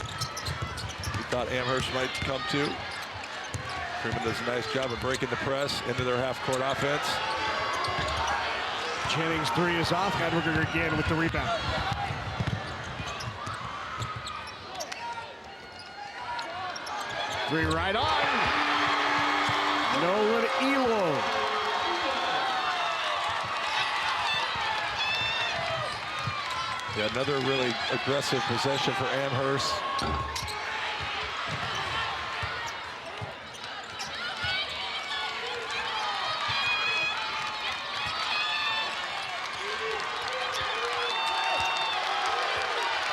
we thought Amherst might come to. Freeman does a nice job of breaking the press into their half-court offense. Jennings' three is off. Hadwiger again with the rebound. Three right on. Nolan Elo. Yeah, another really aggressive possession for Amherst.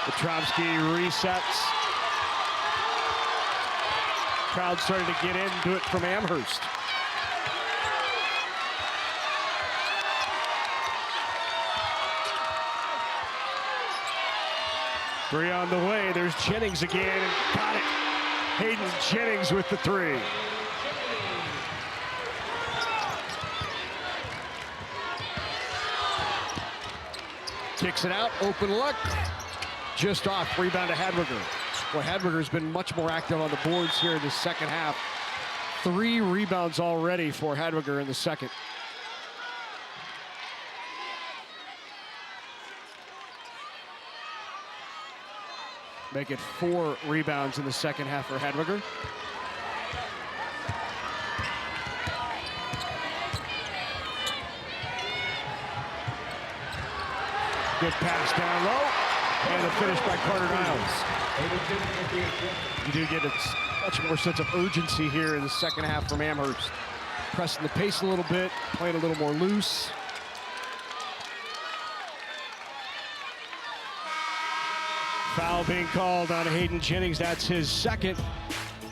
Petrovsky resets. Crowd starting to get in, do it from Amherst. Three on the way, there's Jennings again, and got it. Hayden Jennings with the three. Kicks it out, open look. Just off, rebound to Hadwiger. Well, Hadwiger's been much more active on the boards here in the second half. 3 rebounds already for Hadwiger in the second. Make it 4 rebounds in the second half for Hadwiger. Good pass down low. And the finish by Carter Niles. You do get a much more sense of urgency here in the second half from Amherst. Pressing the pace a little bit, playing a little more loose. Foul being called on Hayden Jennings. That's his second.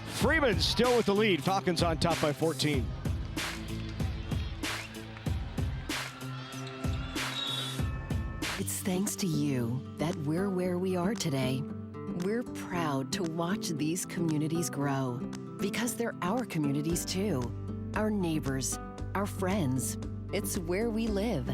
Freeman still with the lead. Falcons on top by 14. It's thanks to you that we're where we are today. We're proud to watch these communities grow because they're our communities too. Our neighbors, our friends. It's where we live.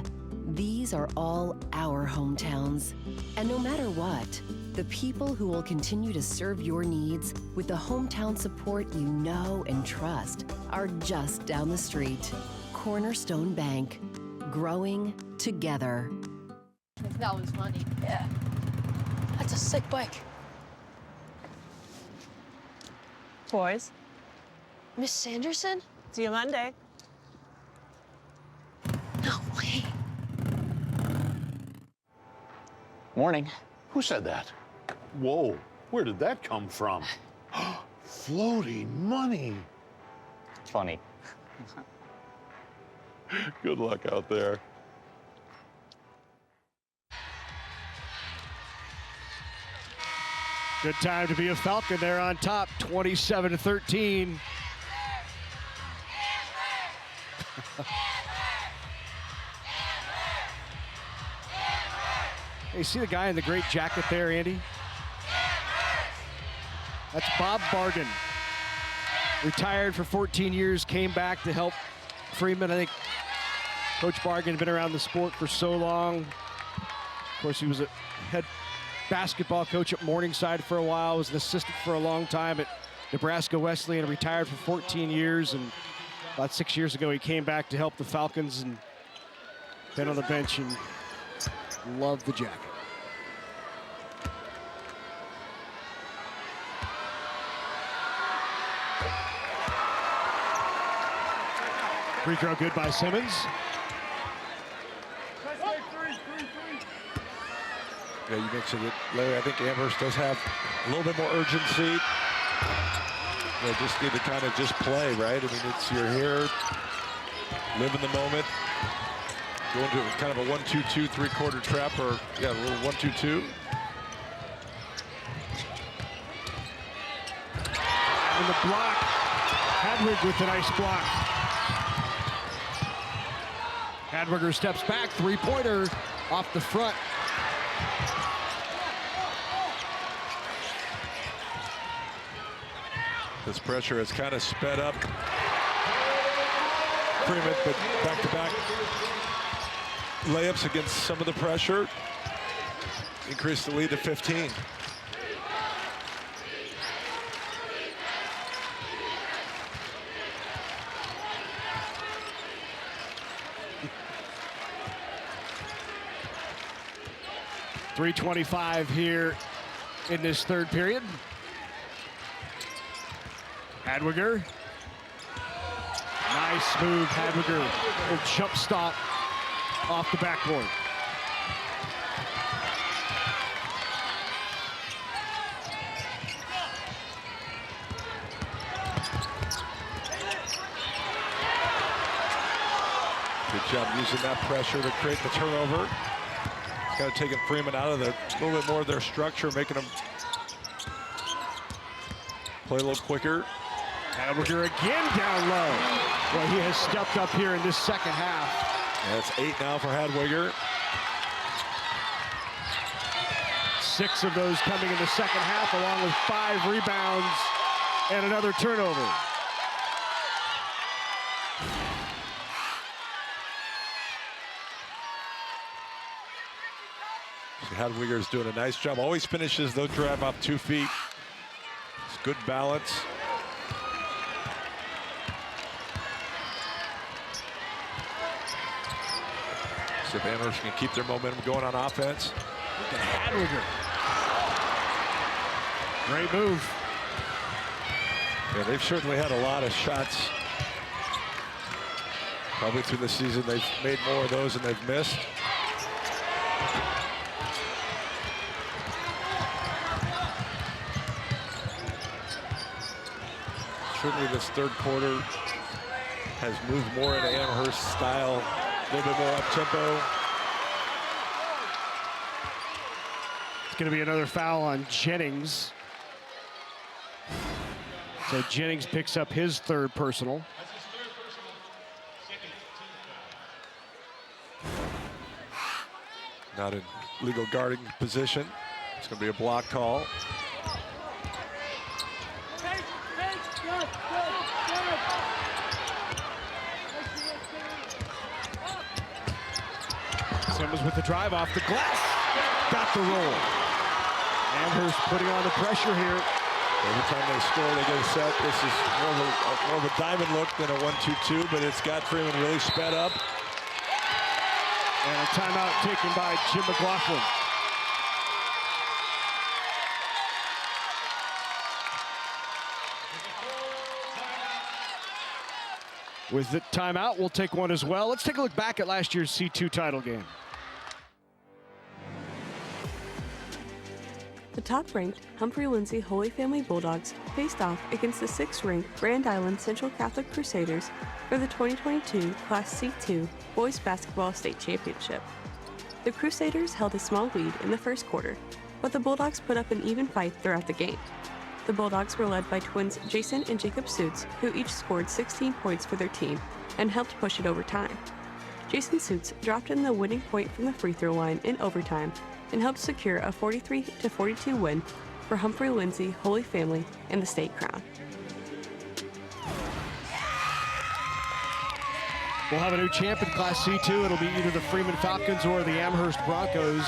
These are all our hometowns. And no matter what, the people who will continue to serve your needs with the hometown support you know and trust are just down the street. Cornerstone Bank, growing together. That was funny. Yeah. That's a sick bike. Boys. Miss Sanderson? See you Monday. No way. Morning. Who said that? Whoa, where did that come from? Floating money. Funny. Good luck out there. Good time to be a Falcon. They're on top, 27-13. You see the guy in the great jacket there, Andy? That's Bob Bargan. Retired for 14 years, came back to help Freeman. I think Coach Bargan had been around the sport for so long. Of course, he was a head basketball coach at Morningside for a while, was an assistant for a long time at Nebraska Wesleyan, retired for 14 years, and about 6 years ago he came back to help the Falcons and been on the bench and loved the jacket. Free throw good by Simmons. Yeah, you mentioned it, Larry. I think Amherst does have a little bit more urgency. They just need to kind of just play, right? I mean, it's you're here, live in the moment, go into kind of a 1-2-2 three-quarter trap, or yeah, a little 1-2-2. And the block, Hadwig with a nice block. Hadwiger steps back, three-pointer off the front. This pressure has kind of sped up Freeman, but back-to-back layups against some of the pressure. Increased the lead to 15. .325 here in this third period. Hadwiger. Nice move, Hadwiger. Little jump stop off the backboard. Good job using that pressure to create the turnover. Kind of taking Freeman out of a little bit more of their structure, making them play a little quicker. Hadwiger again down low. Well, he has stepped up here in this second half. And that's 8 now for Hadwiger. 6 of those coming in the second half, along with 5 rebounds and another turnover. Hadwiger is doing a nice job. Always finishes, though, drive off 2 feet. It's good balance. See if Amherst can keep their momentum going on offense. Look at Hadwiger. Great move. Yeah, they've certainly had a lot of shots. Probably through the season, they've made more of those than they've missed. Certainly this third quarter has moved more into Amherst style, a little bit more up-tempo. It's going to be another foul on Jennings. So Jennings picks up his third personal. Not in legal guarding position. It's going to be a block call. Simmons with the drive off the glass. Got the roll. Amherst putting on the pressure here. Every time they score, they get a set. This is more of a diamond look than a 1-2-2, but it's got Freeman really sped up. And a timeout taken by Jim McLaughlin. With the timeout, we'll take one as well. Let's take a look back at last year's C2 title game. The top-ranked Humphrey Holy Family Bulldogs faced off against the 6th-ranked Grand Island Central Catholic Crusaders for the 2022 Class C2 Boys Basketball State Championship. The Crusaders held a small lead in the first quarter, but the Bulldogs put up an even fight throughout the game. The Bulldogs were led by twins Jason and Jacob Suits, who each scored 16 points for their team and helped push it over time. Jason Suits dropped in the winning point from the free throw line in overtime and helped secure a 43-42 win for Humphrey Holy Family and the state crown. We'll have a new champ in Class C2. It'll be either the Freeman Falcons or the Amherst Broncos.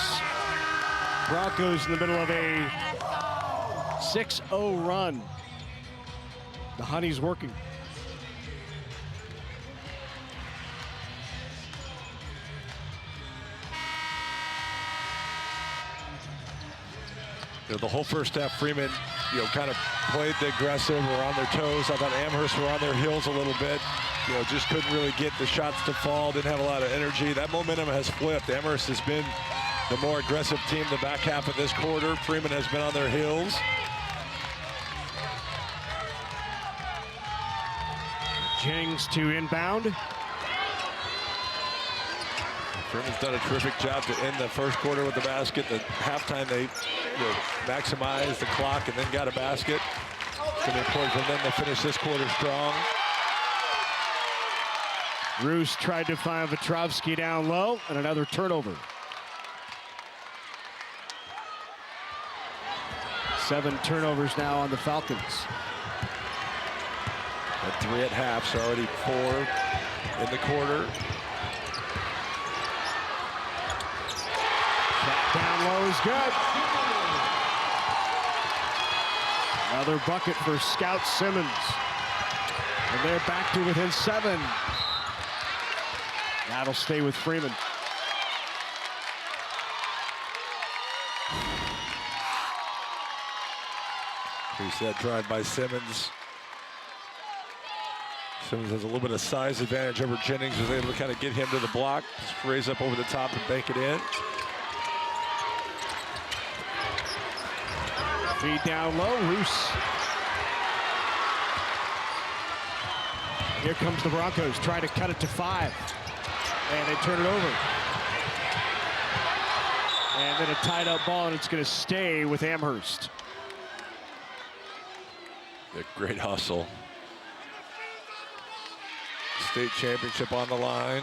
Broncos in the middle of a 6-0 run. The Honey's working. The whole first half, Freeman, kind of played the aggressive, were on their toes. I thought Amherst were on their heels a little bit. Just couldn't really get the shots to fall, didn't have a lot of energy. That momentum has flipped. Amherst has been the more aggressive team the back half of this quarter. Freeman has been on their heels. Jennings to inbound. Freeman's done a terrific job to end the first quarter with the basket. At halftime, they maximized the clock and then got a basket. It's going to be important for them to finish this quarter strong. Roos tried to find Vetrovsky down low, and another turnover. 7 turnovers now on the Falcons. At 3 at half, so already 4 in the quarter. Down low is good. Another bucket for Scout Simmons. And they're back to within 7. That'll stay with Freeman. Here's that drive by Simmons. Simmons has a little bit of size advantage over Jennings, was able to kind of get him to the block, just raise up over the top and bank it in. Feed down low, Roos. Here comes the Broncos, trying to cut it to 5. And they turn it over. And then a tied up ball, and it's going to stay with Amherst. The great hustle. State championship on the line.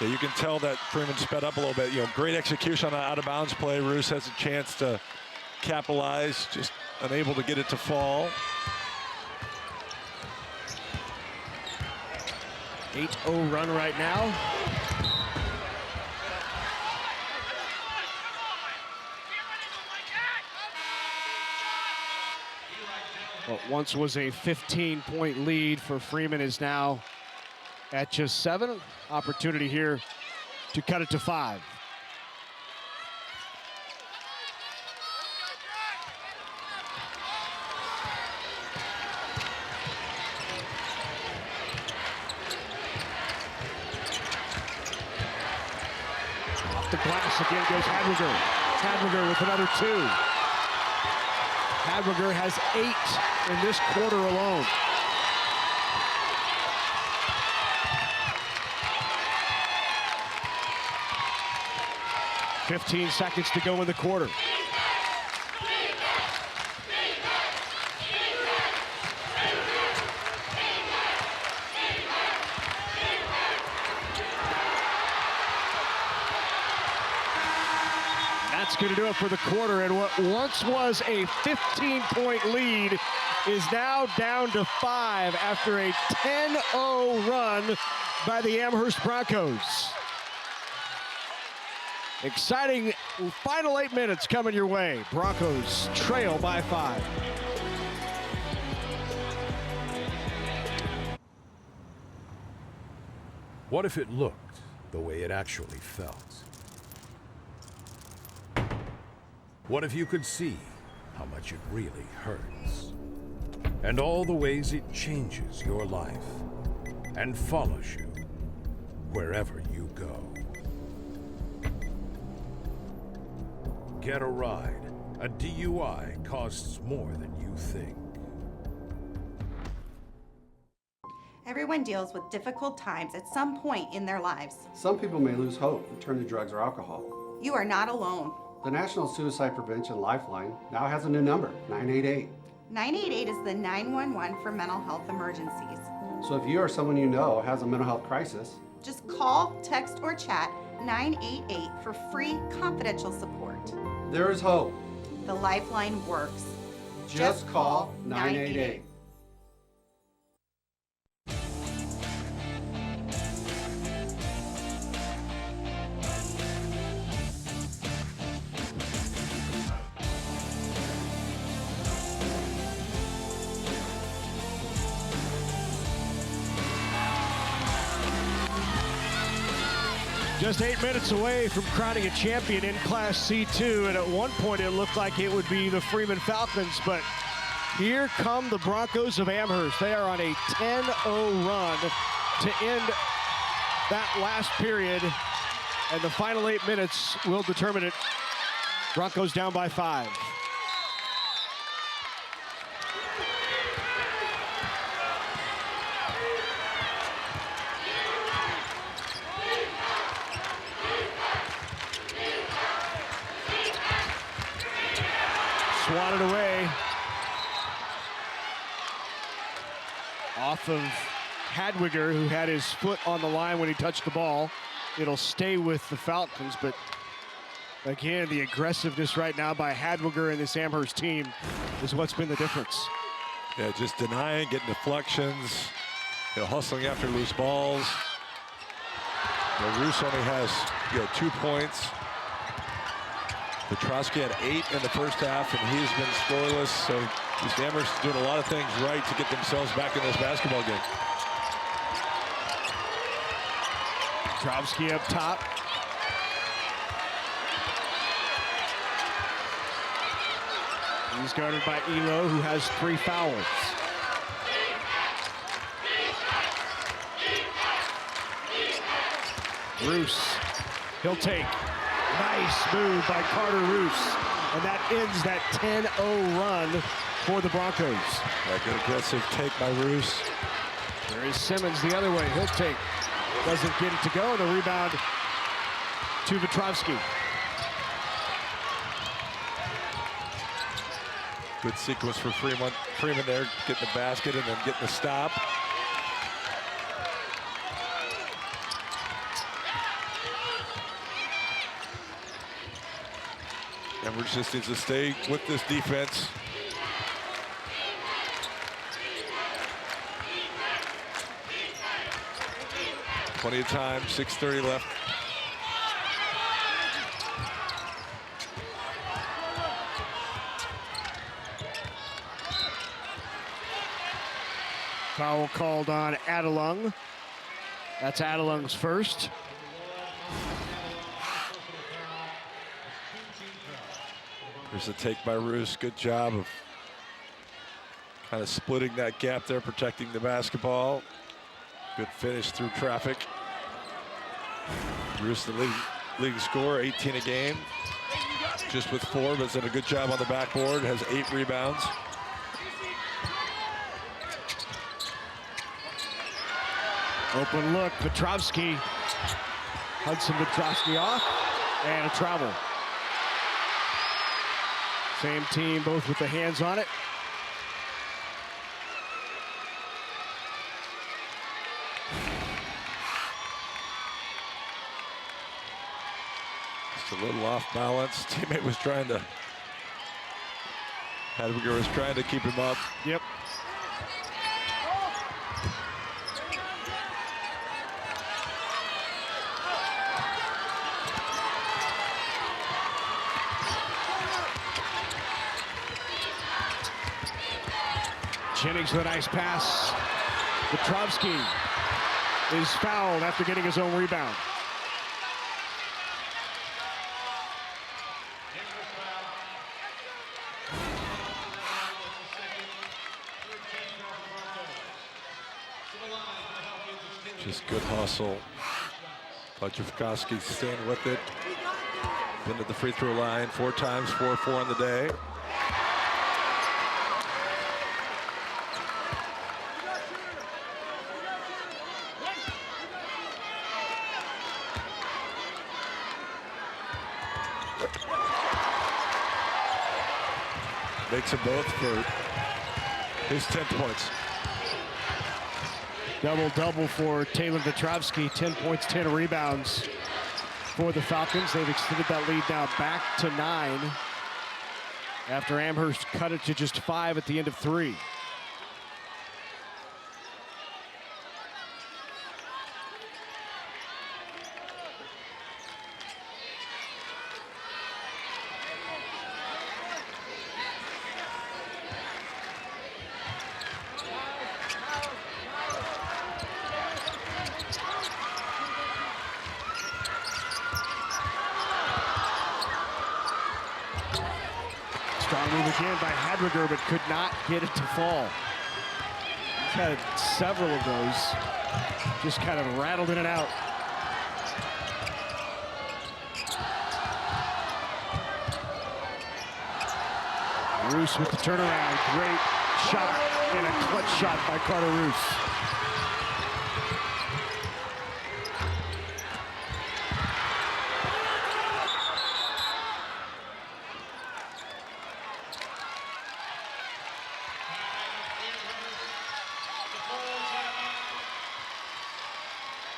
Yeah, you can tell that Freeman sped up a little bit. Great execution on an out-of-bounds play. Roos has a chance to capitalize, just unable to get it to fall. 8-0 run right now. What once was a 15-point lead for Freeman is now at just 7. Opportunity here to cut it to 5. Off the glass again goes Hadwiger. Hadwiger with another 2. Hadwiger has 8 in this quarter alone. 15 seconds to go in the quarter. That's going to do it for the quarter, and what once was a 15-point lead is now down to 5 after a 10-0 run by the Amherst Broncos. Exciting final 8 minutes coming your way. Broncos trail by 5. What if it looked the way it actually felt? What if you could see how much it really hurts? And all the ways it changes your life and follows you wherever you go. Get a ride. A DUI costs more than you think. Everyone deals with difficult times at some point in their lives. Some people may lose hope and turn to drugs or alcohol. You are not alone. The National Suicide Prevention Lifeline now has a new number, 988. 988 is the 911 for mental health emergencies. So if you or someone you know has a mental health crisis, just call, text, or chat 988 for free confidential support. There is hope. The Lifeline works. Just call 988. Just 8 minutes away from crowning a champion in Class C2, and at one point it looked like it would be the Freeman Falcons, but here come the Broncos of Amherst. They are on a 10-0 run to end that last period, and the final 8 minutes will determine it. Broncos down by 5. Swatted away off of Hadwiger, who had his foot on the line when he touched the ball. It'll stay with the Falcons, but again, the aggressiveness right now by Hadwiger and this Amherst team is what's been the difference. Yeah, just denying, getting deflections, hustling after loose balls. Roos only has 2 points. Petrovsky had 8 in the first half, and he's been scoreless. So these Amherst doing a lot of things right to get themselves back in this basketball game. Petrovsky up top. He's guarded by Elo, who has 3 fouls. Roos, he'll take. Nice move by Carter Roos, and that ends that 10-0 run for the Broncos. A good aggressive take by Roos. There is Simmons the other way. He'll take. Doesn't get it to go, and the rebound to Petrovsky. Good sequence for Freeman. Freeman there getting the basket and then getting the stop. Amherst just needs to stay with this defense. Plenty of time, 6:30 left. Foul called on Adelung. That's Adelung's first. There's a take by Roos. Good job of kind of splitting that gap there, protecting the basketball. Good finish through traffic. Roos, the leading scorer, 18 a game. Just with 4, but has done a good job on the backboard. Has 8 rebounds. Open look, Petrovsky. Hudson Petrovsky off. And a travel. Same team, both with the hands on it. Just a little off balance. Teammate was trying to, Hadwiger was trying to keep him up. Yep. Jennings with a nice pass. Petrovsky is fouled after getting his own rebound. Just good hustle. Petrovsky staying with it. Been to the free throw line 4 times, 4-4 on the day. Makes them both for his 10 points. Double-double for Taylor Petrovsky, 10 points, 10 rebounds for the Falcons. They've extended that lead now back to 9 after Amherst cut it to just 5 at the end of 3. Strong move again by Hadwiger, but could not get it to fall. He's had several of those. Just kind of rattled in and out. Roos with the turnaround. Great shot and a clutch shot by Carter Roos.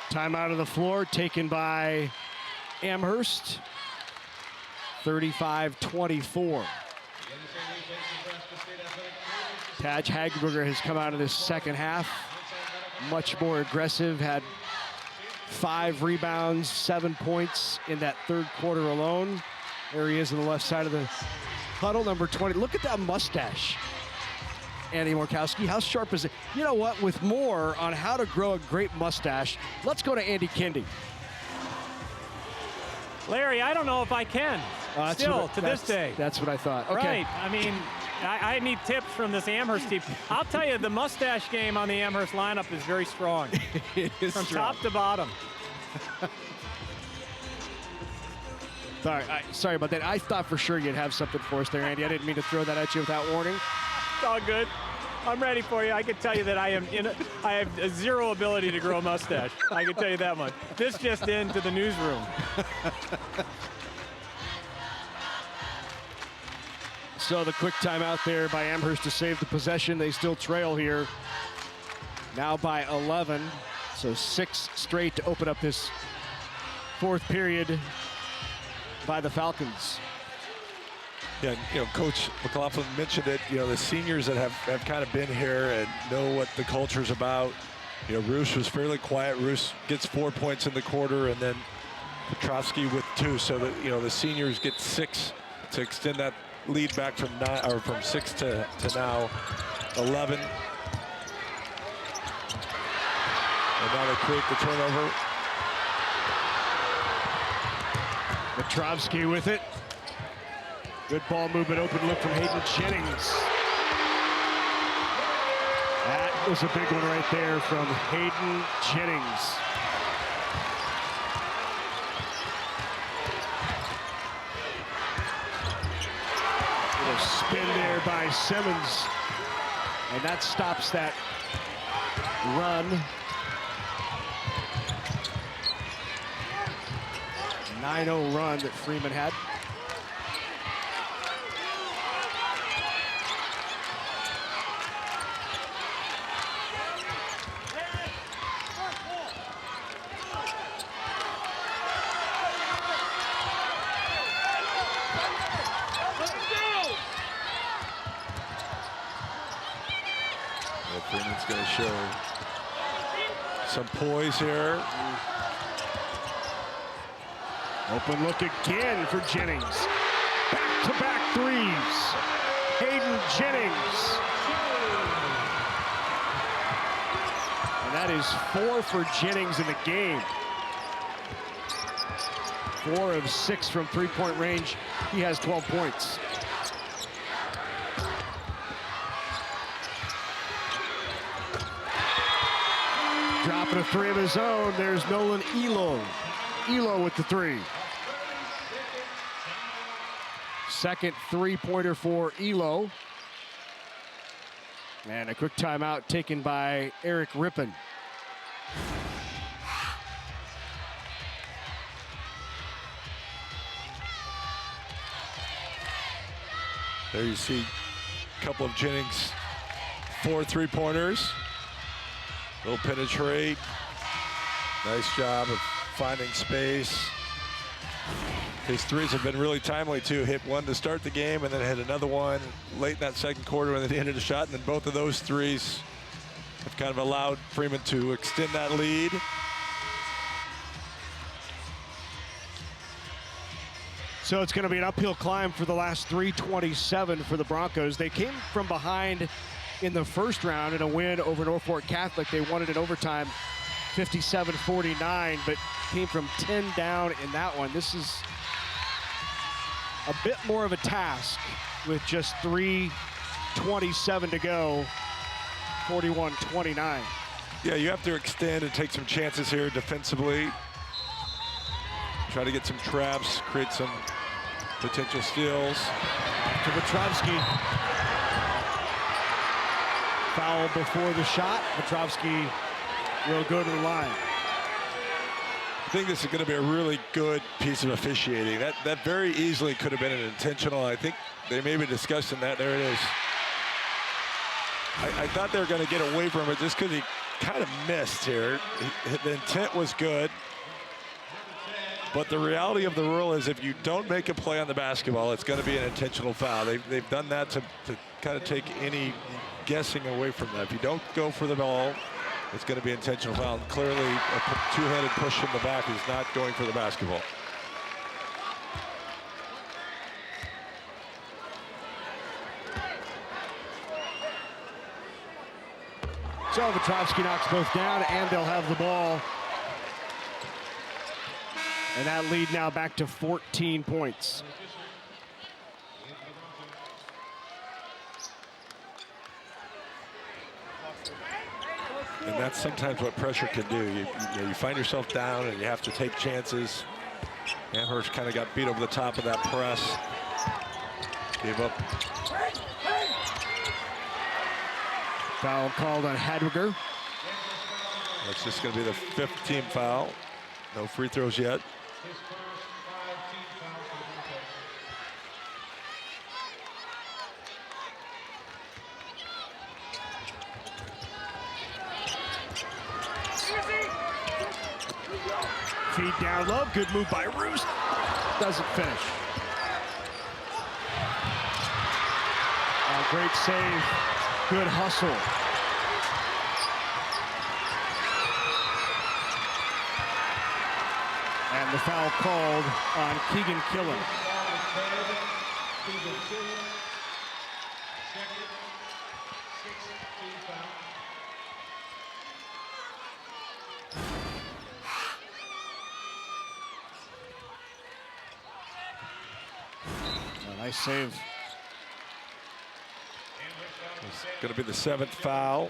Timeout of the floor taken by Amherst. 35-24. Taj Hagberger has come out of this second half much more aggressive, had 5 rebounds, 7 points in that third quarter alone. There he is on the left side of the huddle, number 20. Look at that mustache, Andy Markowski. How sharp is it? You know what? With more on how to grow a great mustache, let's go to Andy Kindy. Larry, I don't know if I can. Still, to this day. That's what I thought. Okay. Right. I mean, I need tips from this Amherst team. I'll tell you, the mustache game on the Amherst lineup is very strong. It is from strong. top to bottom. Sorry about that. I thought for sure you'd have something for us there, Andy. I didn't mean to throw that at you without warning. It's all good. I'm ready for you. I can tell you that I have a zero ability to grow a mustache. I can tell you that much. This just into the newsroom. So the quick timeout there by Amherst to save the possession. They still trail here. Now by 11. So 6 straight to open up this fourth period by the Falcons. Yeah, Coach McLaughlin mentioned it. The seniors that have kind of been here and know what the culture's about. Roos was fairly quiet. Roos gets 4 points in the quarter, and then Petrovsky with 2. So that the seniors get 6 to extend that lead back from 9 or from 6 to now 11. And now they create the turnover. Petrovsky with it. Good ball movement, open look from Hayden Jennings. That was a big one right there from Hayden Jennings. Little spin there by Simmons. And that stops that run. 9-0 run that Freeman had. Freeman's going to show some poise here. Open look again for Jennings. Back-to-back threes. Hayden Jennings. And that is 4 for Jennings in the game. 4 of 6 from three-point range. He has 12 points. Dropping a 3 of his own. There's Nolan Elo. Elo with the 3. Second three-pointer for Elo. And a quick timeout taken by Eric Rippon. There you see a couple of Jennings' 4 three-pointers. Will penetrate. Nice job of finding space. His threes have been really timely too. Hit one to start the game and then hit another one late in that second quarter when they ended a shot. And then both of those threes have kind of allowed Freeman to extend that lead. So it's going to be an uphill climb for the last 3:27 for the Broncos. They came from behind in the first round in a win over Norfolk Catholic. They won it in overtime, 57-49, but came from 10 down in that one. This is a bit more of a task with just 3:27 to go, 41-29. Yeah, you have to extend and take some chances here defensively. Try to get some traps, create some potential steals. To Petrovsky. Foul before the shot. Petrovsky will go to the line. I think this is going to be a really good piece of officiating. That very easily could have been an intentional. I think they may be discussing that. There it is. I thought they were going to get away from it just because he kind of missed here. The intent was good. But the reality of the rule is if you don't make a play on the basketball, it's going to be an intentional foul. They've done that to kind of take any guessing away from that. If you don't go for the ball, it's going to be intentional foul. And clearly, a two-handed push from the back is not going for the basketball. So Petrovsky knocks both down, and they'll have the ball. And that lead now back to 14 points. And that's sometimes what pressure can do. You find yourself down and you have to take chances. Amherst kind of got beat over the top of that press. Gave up. Foul called on Hadwiger. That's just going to be the 5th team foul. No free throws yet. Feed down low, good move by Roos. Doesn't finish. Great save, good hustle. And the foul called on Keegan Killen. Nice save. It's going to be the 7th foul.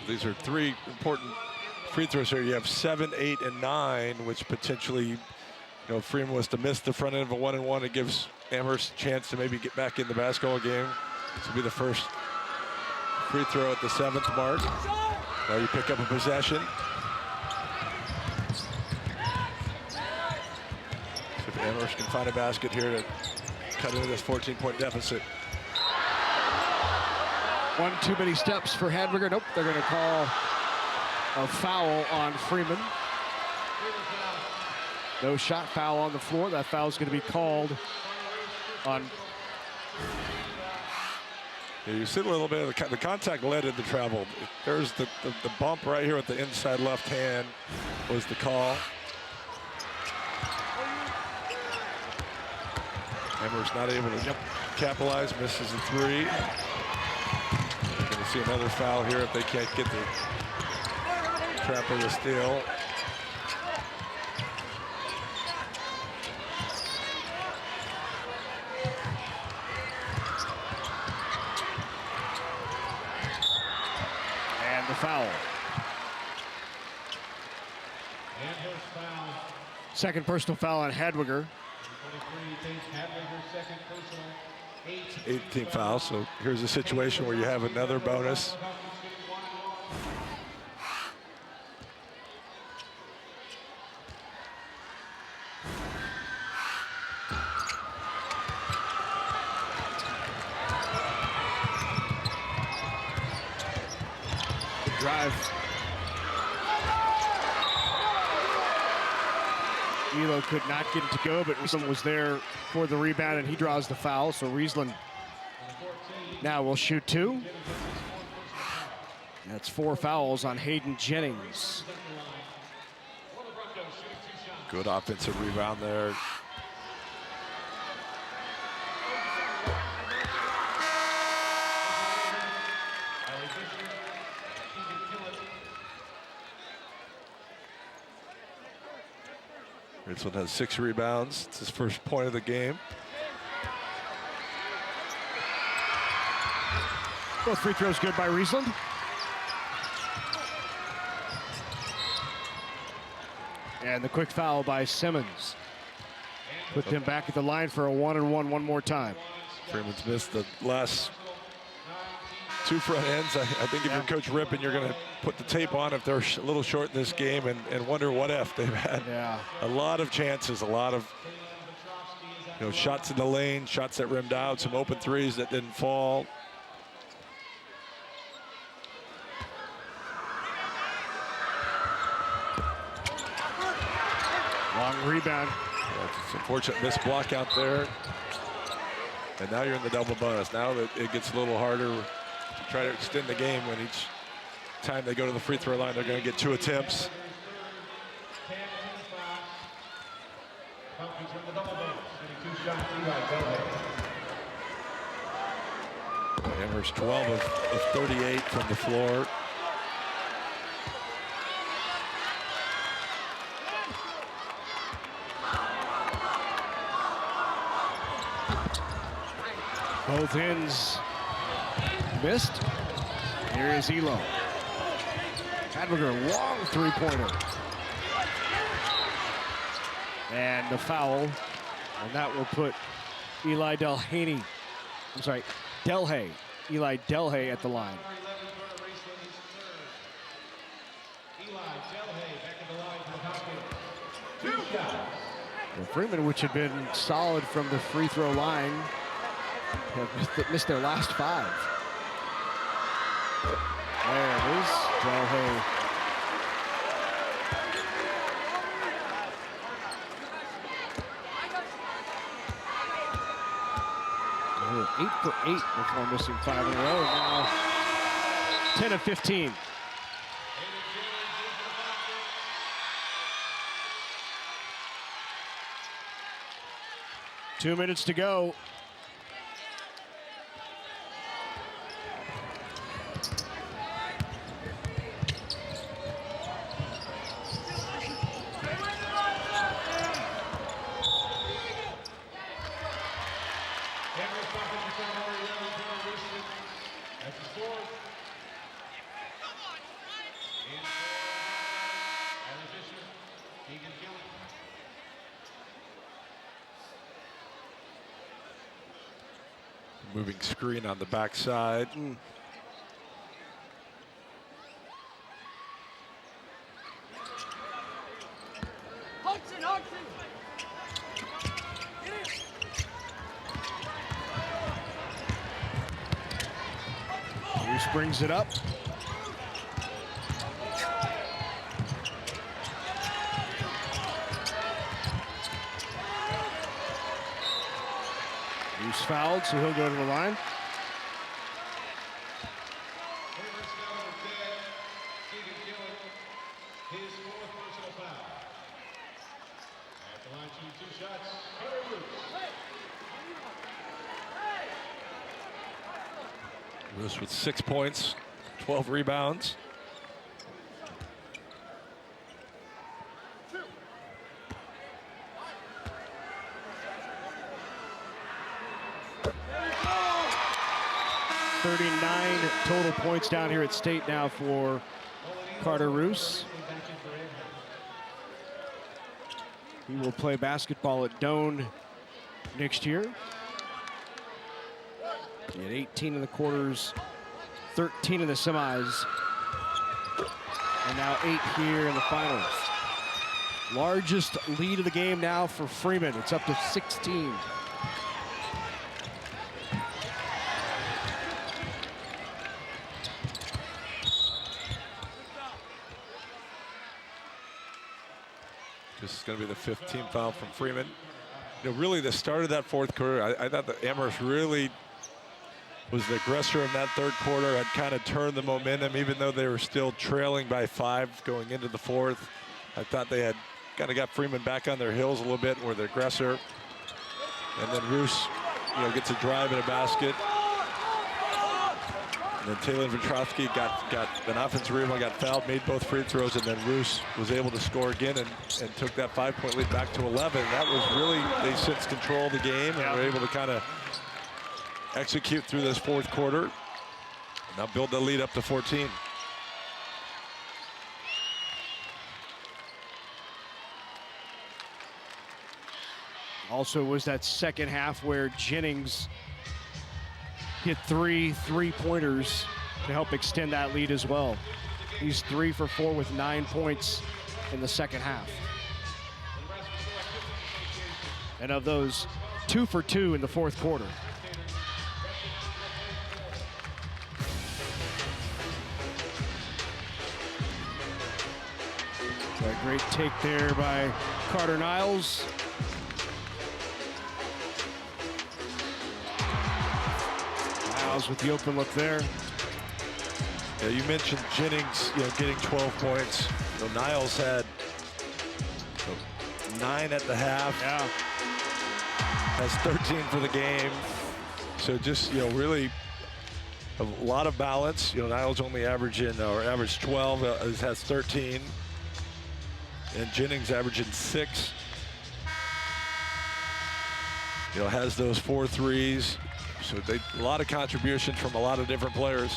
These are 3 important free throws here. You have 7, 8, and 9, which potentially you know, if Freeman was to miss the front end of a 1-and-1, it gives Amherst a chance to maybe get back in the basketball game. This will be the first free throw at the 7th mark. Now you pick up a possession. So if Amherst can find a basket here to cut into this 14-point deficit. One too many steps for Hadwiger. Nope, they're going to call a foul on Freeman. No shot foul on the floor. That foul is going to be called on. Yeah, you see a little bit of the contact led into travel. There's the bump right here with the inside left hand was the call. Amherst not able to capitalize, misses a 3. We're going to see another foul here if they can't get the trapper to steal. And the foul. Second personal foul on Hadwiger. 18th foul, so here's a situation where you have another bonus. Good drive. Elo could not get it to go, but Riesland was there for the rebound, and he draws the foul. So Riesland now will shoot 2. That's 4 fouls on Hayden Jennings. Good offensive rebound there. Riesland has 6 rebounds. It's his first point of the game. Both free throws good by Riesland. And the quick foul by Simmons. Put them back at the line for a 1-and-1 one more time. Freeman's missed the last 2 front ends. I think if you're Coach Rippon, you're going to put the tape on if they're a little short in this game and wonder what if. They've had a lot of chances, a lot of shots in the lane, shots that rimmed out, some open threes that didn't fall. Long rebound. It's unfortunate missed block out there. And now you're in the double bonus. Now that it gets a little harder to try to extend the game when each time they go to the free throw line, they're going to get 2 attempts. Amherst 12 of 38 from the floor. Both ends missed. Here is Elo. Hadwiger, long 3-pointer. And the foul. And that will put Eli Delhay at the line. Well, Freeman, which had been solid from the free throw line, have missed their last 5. There it is, Delhay. They were 8 for 8 before missing 5 in a row. Now 10 of 15. Two minutes to go. Moving screen on the backside. Bruce brings it up. Bruce fouled, so he'll go to the line. Bruce with 6 points, 12 rebounds. Total points down here at State now for Carter Roos. He will play basketball at Doane next year. He had 18 in the quarters, 13 in the semis, and now 8 here in the finals. Largest lead of the game now for Freeman. It's up to 16. This is going to be the 15th foul from Freeman. You know, really the start of that fourth quarter, I thought that Amherst really was the aggressor in that third quarter, had kind of turned the momentum, even though they were still trailing by 5 going into the fourth. I thought they had kind of got Freeman back on their heels a little bit, were the aggressor. And then Roos, you know, gets a drive and a basket. And then Taylor Ventrowski got an offensive rebound, got fouled, made both free throws, and then Roos was able to score again and took that 5-point lead back to 11. That was really, they since controlled the game and were able to kind of execute through this fourth quarter. Now build the lead up to 14. Also was that second half where Jennings hit 3 3-pointers to help extend that lead as well. He's 3 for 4 with 9 points in the second half. And of those, 2 for 2 in the fourth quarter. A great take there by Carter Niles. Niles with the open look there. Yeah, you mentioned Jennings, you know, getting 12 points. You know, Niles had 9 at the half. Yeah. Has 13 for the game. So just, you know, really a lot of balance. You know, Niles only averaged 12, has 13. And Jennings averaging 6. You know, has those 4 threes. So a lot of contributions from a lot of different players.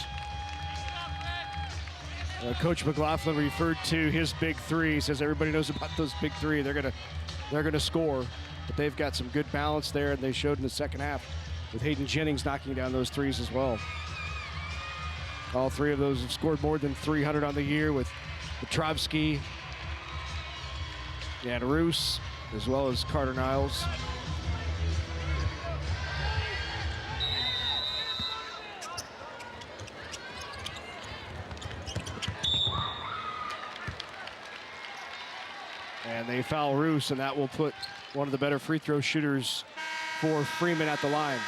Coach McLaughlin referred to his big 3. He says everybody knows about those big 3. They're gonna score, but they've got some good balance there, and they showed in the second half with Hayden Jennings knocking down those 3s as well. All 3 of those have scored more than 300 on the year, with Petrovsky and Roos, as well as Carter Niles. And they foul Roos, and that will put one of the better free throw shooters for Freeman at the line.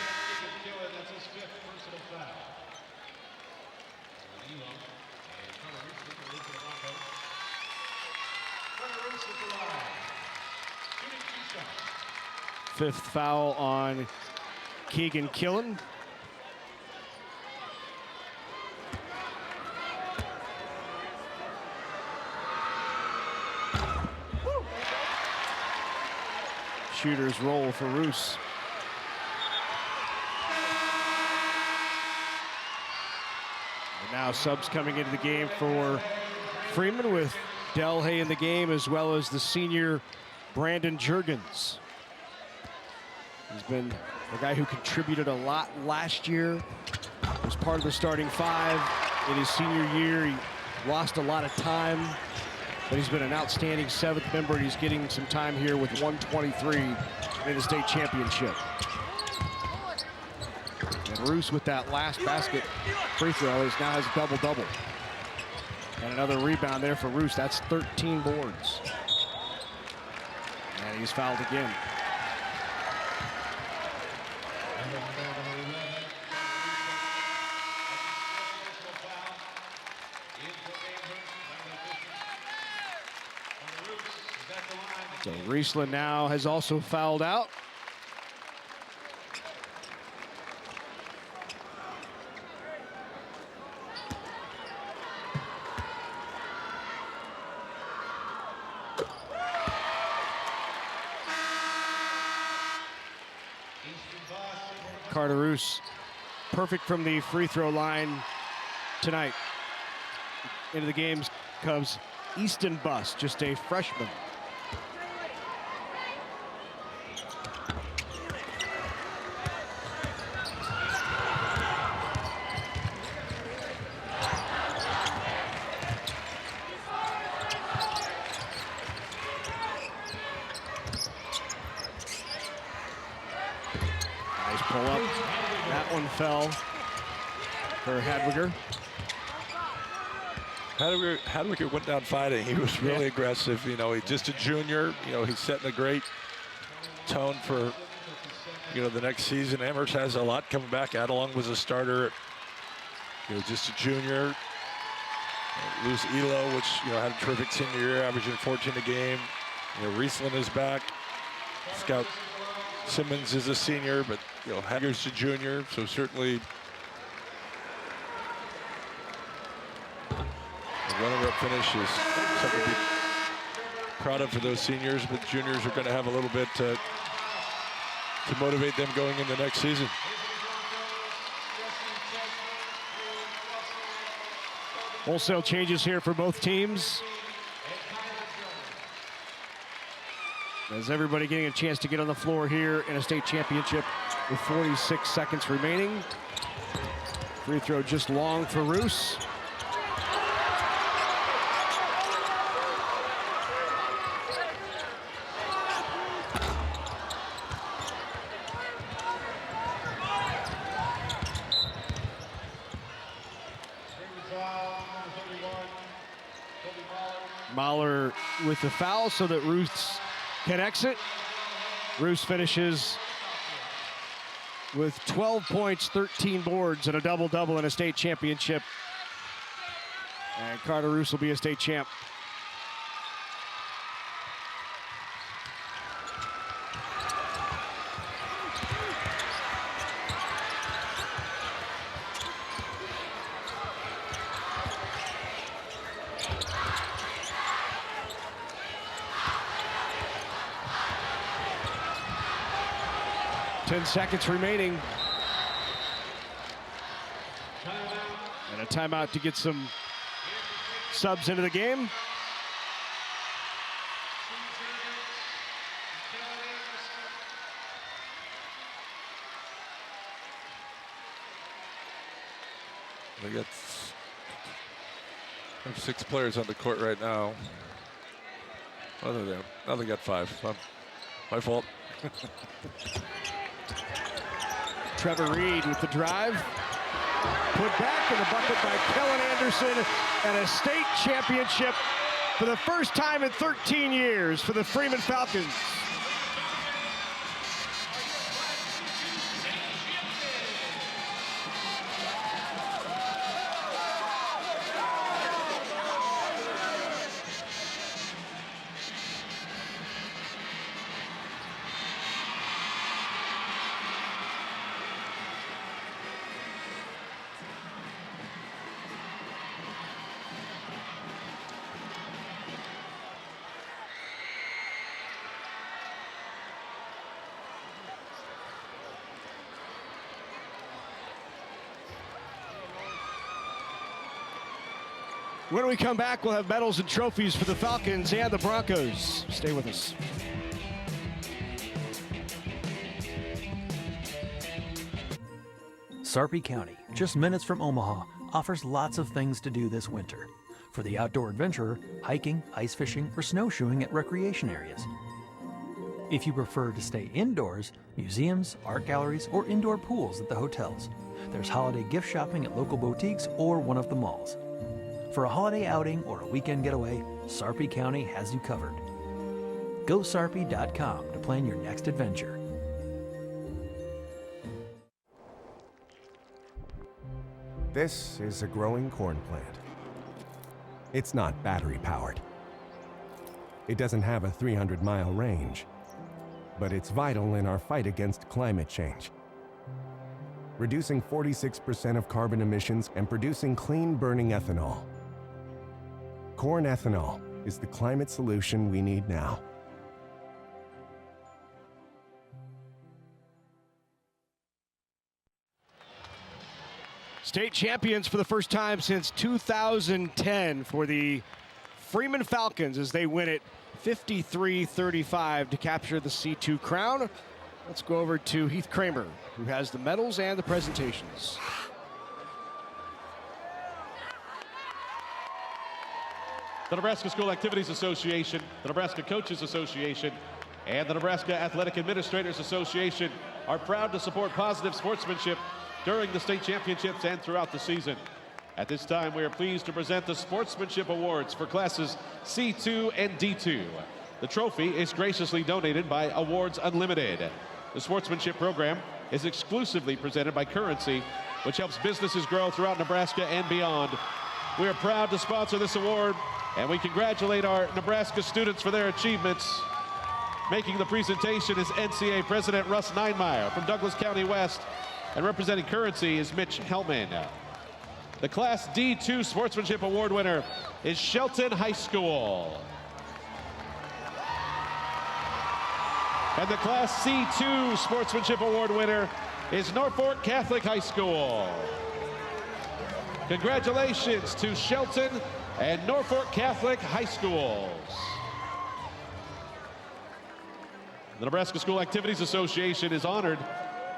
Fifth foul on Keegan Killen. Shooters roll for Roos. And now subs coming into the game for Freeman, with Delhay in the game, as well as the senior Brandon Juergens. He's been a guy who contributed a lot last year, was part of the starting five. In his senior year, he lost a lot of time, but he's been an outstanding 7th member, and he's getting some time here with 123 in the state championship. And Roos with that last basket free throw now has a double-double. And another rebound there for Roos. That's 13 boards. And he's fouled again. So Riesland now has also fouled out. Carter Roos, perfect from the free throw line tonight. Into the games comes Easton Buss, just a freshman. Pull up. That one fell for Hadwiger. Hadwiger went down fighting. He was really aggressive. You know, he's just a junior. You know, he's setting a great tone for, you know, the next season. Amherst has a lot coming back. Adelung was a starter. You know, just a junior. Luz Elo, which, you know, had a terrific senior year, averaging 14 a game. You know, Riesland is back. Scout Simmons is a senior, but, you know, Hadwiger's a junior, so certainly the runner-up finish is something to be proud of for those seniors, but juniors are going to have a little bit to motivate them going into next season. Wholesale changes here for both teams. As everybody getting a chance to get on the floor here in a state championship with 46 seconds remaining. Free throw just long for Roos. Mahler with the foul so that Roos can exit. Roos finishes with 12 points, 13 boards, and a double-double in a state championship. And Carter Roos will be a state champ. Ten seconds remaining. And a timeout to get some subs into the game. They got 6 players on the court right now. Now they got 5. So my fault. Trevor Reed with the drive. Put back in the bucket by Kellen Anderson, and a state championship for the first time in 13 years for the Freeman Falcons. When we come back, we'll have medals and trophies for the Falcons and the Broncos. Stay with us. Sarpy County, just minutes from Omaha, offers lots of things to do this winter. For the outdoor adventurer, hiking, ice fishing, or snowshoeing at recreation areas. If you prefer to stay indoors, museums, art galleries, or indoor pools at the hotels. There's holiday gift shopping at local boutiques or one of the malls. For a holiday outing or a weekend getaway, Sarpy County has you covered. Go Sarpy.com to plan your next adventure. This is a growing corn plant. It's not battery powered. It doesn't have a 300-mile range, but it's vital in our fight against climate change. Reducing 46% of carbon emissions and producing clean-burning ethanol. Corn ethanol is the climate solution we need now. State champions for the first time since 2010 for the Freeman Falcons as they win it 53-35 to capture the C2 crown. Let's go over to Heath Kramer, who has the medals and the presentations. The Nebraska School Activities Association, the Nebraska Coaches Association, and the Nebraska Athletic Administrators Association are proud to support positive sportsmanship during the state championships and throughout the season. At this time, we are pleased to present the Sportsmanship Awards for classes C2 and D2. The trophy is graciously donated by Awards Unlimited. The sportsmanship program is exclusively presented by Currency, which helps businesses grow throughout Nebraska and beyond. We are proud to sponsor this award, and we congratulate our Nebraska students for their achievements. Making the presentation is NCAA President Russ Ninemeyer from Douglas County West, and representing Currency is Mitch Hellman. The Class D2 Sportsmanship Award winner is Shelton High School. And the Class C2 Sportsmanship Award winner is Norfolk Catholic High School. Congratulations to Shelton and Norfolk Catholic High Schools. The Nebraska School Activities Association is honored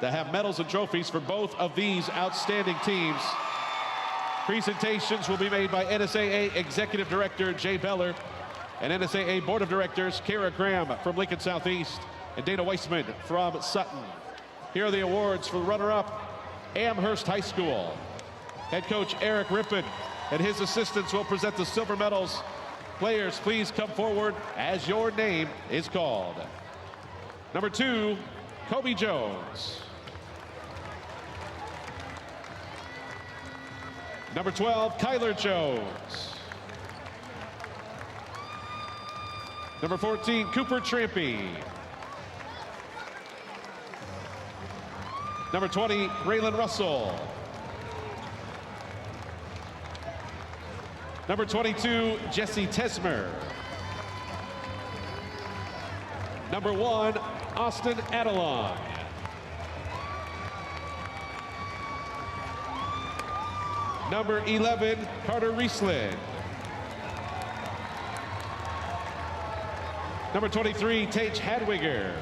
to have medals and trophies for both of these outstanding teams. Presentations will be made by NSAA Executive Director Jay Beller and NSAA Board of Directors Kara Graham from Lincoln Southeast and Dana Weissman from Sutton. Here are the awards for the runner-up, Amherst High School. Head coach Eric Rippon and his assistants will present the silver medals. Players, please come forward as your name is called. Number 2, Kobe Jones. Number 12, Kyler Jones. Number 14, Cooper Trampy. Number 20, Raylan Russell. Number 22, Jesse Tesmer. Number 1, Austin Adelon. Number 11, Carter Riesland. Number 23, Tage Hadwiger.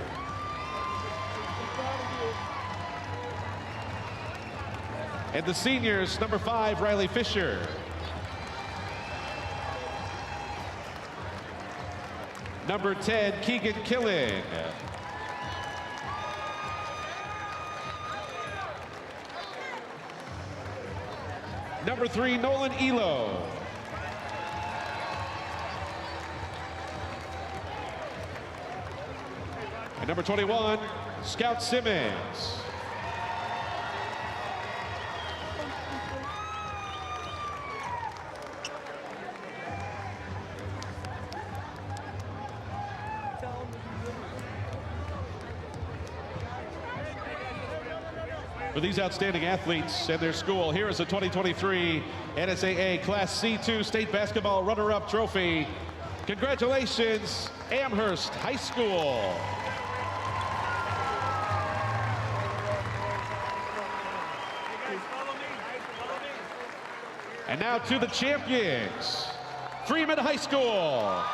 And the seniors, number 5, Riley Fisher. Number 10, Keegan Killen. Number 3, Nolan Elo. And number 21, Scout Simmons. For these outstanding athletes and their school, here is the 2023 NSAA Class C2 State Basketball Runner-Up Trophy. Congratulations, Amherst High School. And now to the champions, Freeman High School.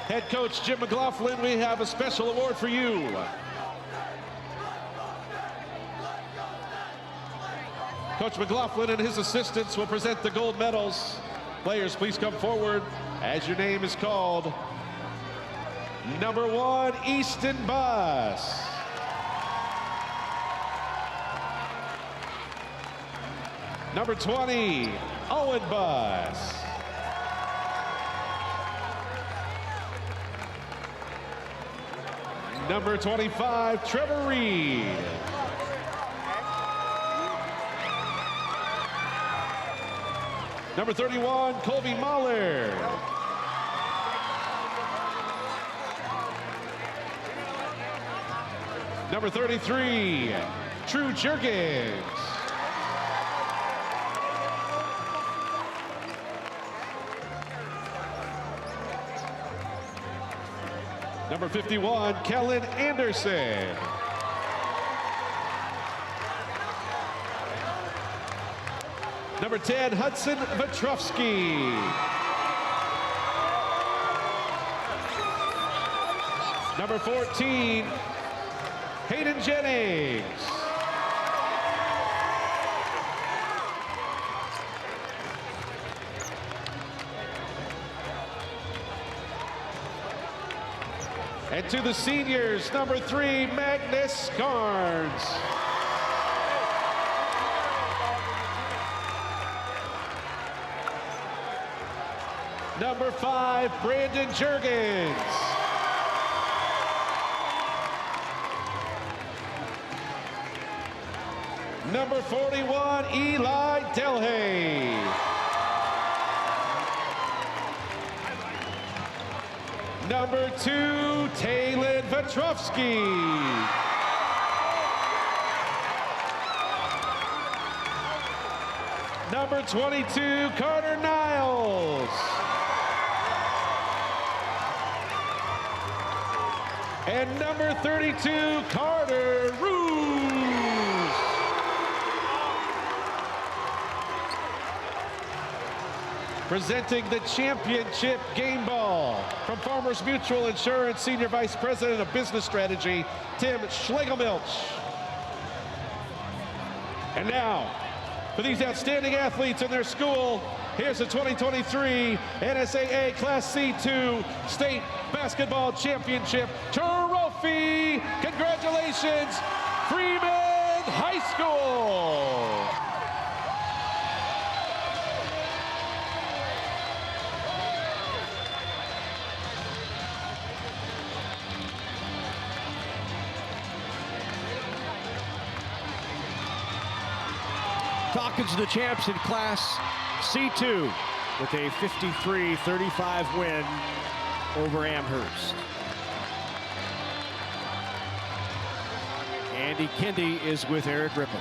Head coach Jim McLaughlin, we have a special award for you. Coach McLaughlin and his assistants will present the gold medals. Players, please come forward as your name is called. Number 1, Easton Buss. Number 20, Owen Buss. Number 25, Trevor Reed. Number 31, Colby Mahler. Number 33, Drew Jurgens. Number 51, Kellen Anderson. Number 10, Hudson Vetrovsky. Number 14, Hayden Jennings. And to the seniors, number 3, Magnus Carnes. Number 5, Brandon Jurgens. Number 41, Eli Delhay. Number 2, Talon Vetrovsky. Number 22, Carter Niles. And number 32, Carter Roos. Presenting the championship game ball from Farmers Mutual Insurance, Senior Vice President of Business Strategy, Tim Schlegelmilch. And now, for these outstanding athletes in their school, here's the 2023 NSAA Class C2 State Basketball Championship Trophy. Congratulations, Freeman High School. Talking to the champs in Class C2 with a 53-35 win over Amherst. Andy Kendi is with Eric Rippon.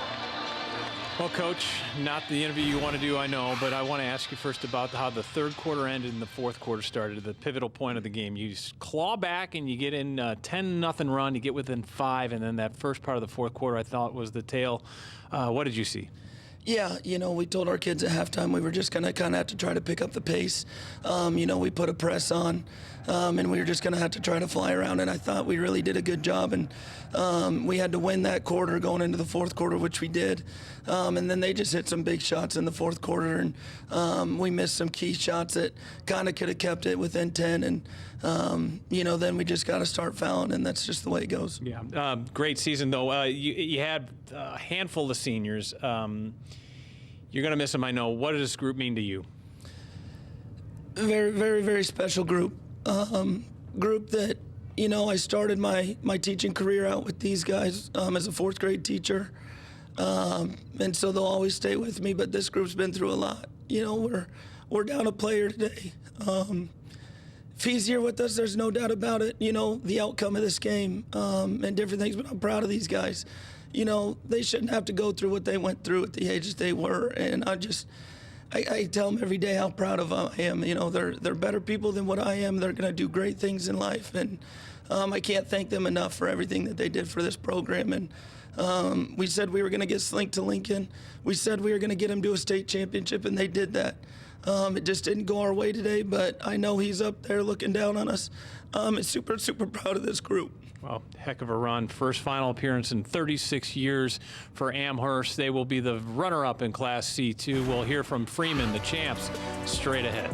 Well, Coach, not the interview you want to do, I know, but I want to ask you first about how the third quarter ended and the fourth quarter started, the pivotal point of the game. You claw back and you get in a 10-0 run, you get within 5, and then that first part of the fourth quarter I thought was the tale. What did you see? Yeah, we told our kids at halftime we were just going to kind of have to try to pick up the pace. We put a press on, and we were just going to have to try to fly around, and I thought we really did a good job, and we had to win that quarter going into the fourth quarter, which we did. And then they just hit some big shots in the fourth quarter, and we missed some key shots that kind of could have kept it within 10, and, then we just got to start fouling, and that's just the way it goes. Yeah, great season, though. You had a handful of seniors. You're going to miss them, I know. What does this group mean to you? Very, very, very special group. Group that, I started my teaching career out with these guys as a fourth grade teacher. And so they'll always stay with me, but this group's been through a lot. We're down a player today. If he's here with us, there's no doubt about it, the outcome of this game and different things, but I'm proud of these guys. They shouldn't have to go through what they went through at the ages they were, and I tell them every day how proud of them I am. They're better people than what I am. They're going to do great things in life, and I can't thank them enough for everything that they did for this program. And we said we were going to get Slink to Lincoln. We said we were going to get him to a state championship, and they did that. It just didn't go our way today, but I know he's up there looking down on us. I'm super, super proud of this group. Well, heck of a run. First final appearance in 36 years for Amherst. They will be the runner-up in Class C2. We'll hear from Freeman, the champs, straight ahead.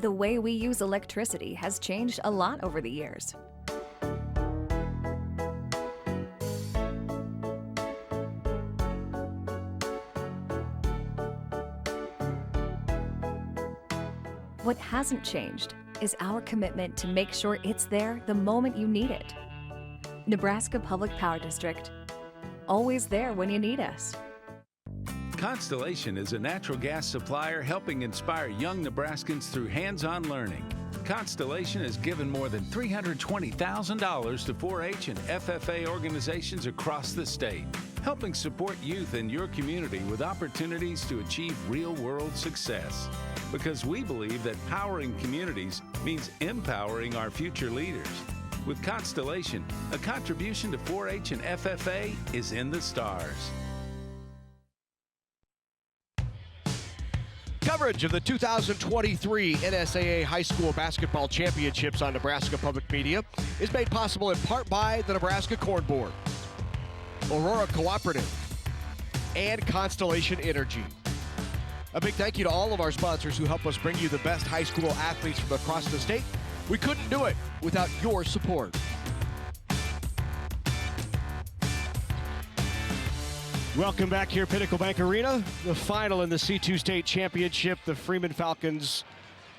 The way we use electricity has changed a lot over the years. What hasn't changed is our commitment to make sure it's there the moment you need it. Nebraska Public Power District, always there when you need us. Constellation is a natural gas supplier helping inspire young Nebraskans through hands-on learning. Constellation has given more than $320,000 to 4-H and FFA organizations across the state, helping support youth in your community with opportunities to achieve real-world success. Because we believe that powering communities means empowering our future leaders. With Constellation, a contribution to 4-H and FFA is in the stars. Coverage of the 2023 NSAA High School Basketball Championships on Nebraska Public Media is made possible in part by the Nebraska Corn Board, Aurora Cooperative, and Constellation Energy. A big thank you to all of our sponsors who help us bring you the best high school athletes from across the state. We couldn't do it without your support. Welcome back here, Pinnacle Bank Arena. The final in the C2 State Championship. The Freeman Falcons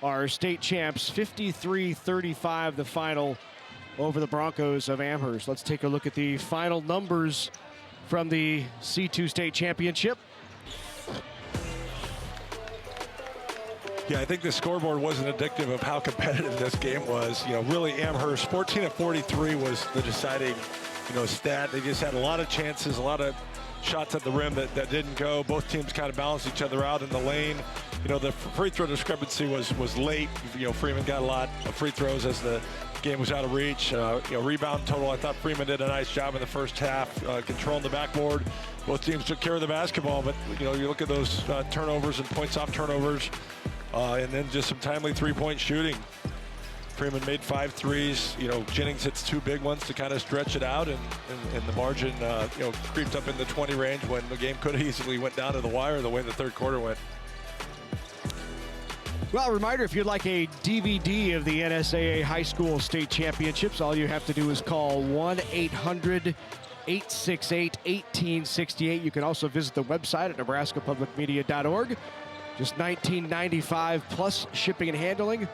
are state champs, 53-35, the final over the Broncos of Amherst. Let's take a look at the final numbers from the C2 State Championship. Yeah, I think the scoreboard wasn't indicative of how competitive this game was. You know, really Amherst, 14-43 was the deciding, stat. They just had a lot of chances, a lot of shots at the rim that didn't go. Both teams kind of balanced each other out in the lane. The free throw discrepancy was late. Freeman got a lot of free throws as the game was out of reach. Rebound total, I thought Freeman did a nice job in the first half, controlling the backboard. Both teams took care of the basketball, but you look at those turnovers and points off turnovers, and then just some timely three-point shooting. Freeman made 5 threes. Jennings hits 2 big ones to kind of stretch it out, and the margin, creeped up in the 20 range when the game could have easily went down to the wire the way the third quarter went. Well, a reminder, if you'd like a DVD of the NSAA High School State Championships, all you have to do is call 1-800-868-1868. You can also visit the website at nebraskapublicmedia.org. Just $19.95 plus shipping and handling.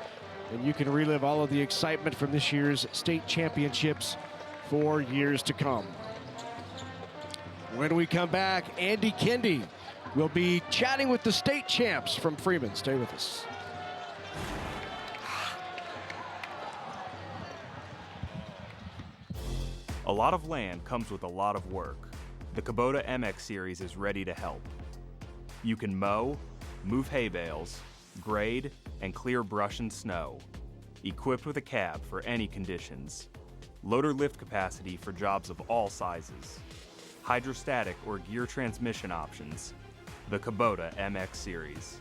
And you can relive all of the excitement from this year's state championships for years to come. When we come back, Andy Kendi will be chatting with the state champs from Freeman. Stay with us. A lot of land comes with a lot of work. The Kubota MX series is ready to help. You can mow, move hay bales, grade, and clear brush and snow. Equipped with a cab for any conditions. Loader lift capacity for jobs of all sizes. Hydrostatic or gear transmission options. The Kubota MX series.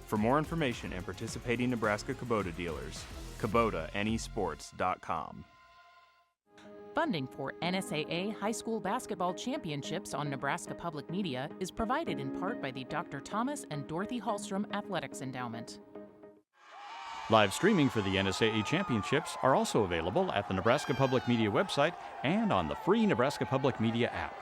For more information and participating Nebraska Kubota dealers, KubotaNEsports.com. Funding for NSAA High School Basketball Championships on Nebraska Public Media is provided in part by the Dr. Thomas and Dorothy Hallstrom Athletics Endowment. Live streaming for the NSAA Championships are also available at the Nebraska Public Media website and on the free Nebraska Public Media app.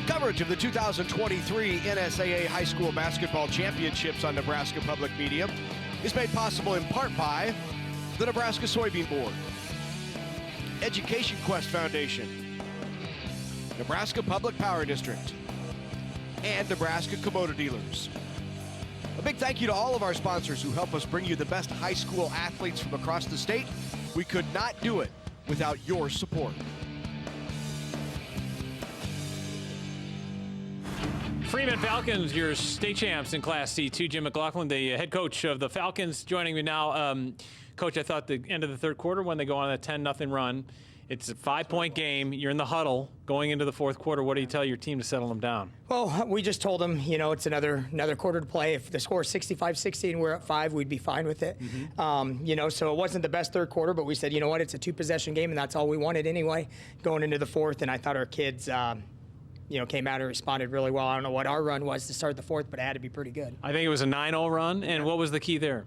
Coverage of the 2023 NSAA High School Basketball Championships on Nebraska Public Media is made possible in part by the Nebraska Soybean Board, Education Quest Foundation, Nebraska Public Power District, and Nebraska Kubota Dealers. A big thank you to all of our sponsors who help us bring you the best high school athletes from across the state. We could not do it without your support. Freeman Falcons, your state champs in Class C2. Jim McLaughlin, the head coach of the Falcons, joining me now. Coach, I thought the end of the third quarter when they go on a 10-0 run, it's a 5-point game. You're in the huddle going into the fourth quarter. What do you tell your team to settle them down? Well, we just told them, you know, it's another quarter to play. If the score is 65-60 and we're at 5, we'd be fine with it. You know, so it wasn't the best third quarter, but we said, you know what, it's a 2-possession game, and that's all we wanted anyway going into the fourth. And I thought our kids, you know, came out and responded really well. I don't know what our run was to start the fourth, but it had to be pretty good. I think it was a 9-0 run. And what was the key there?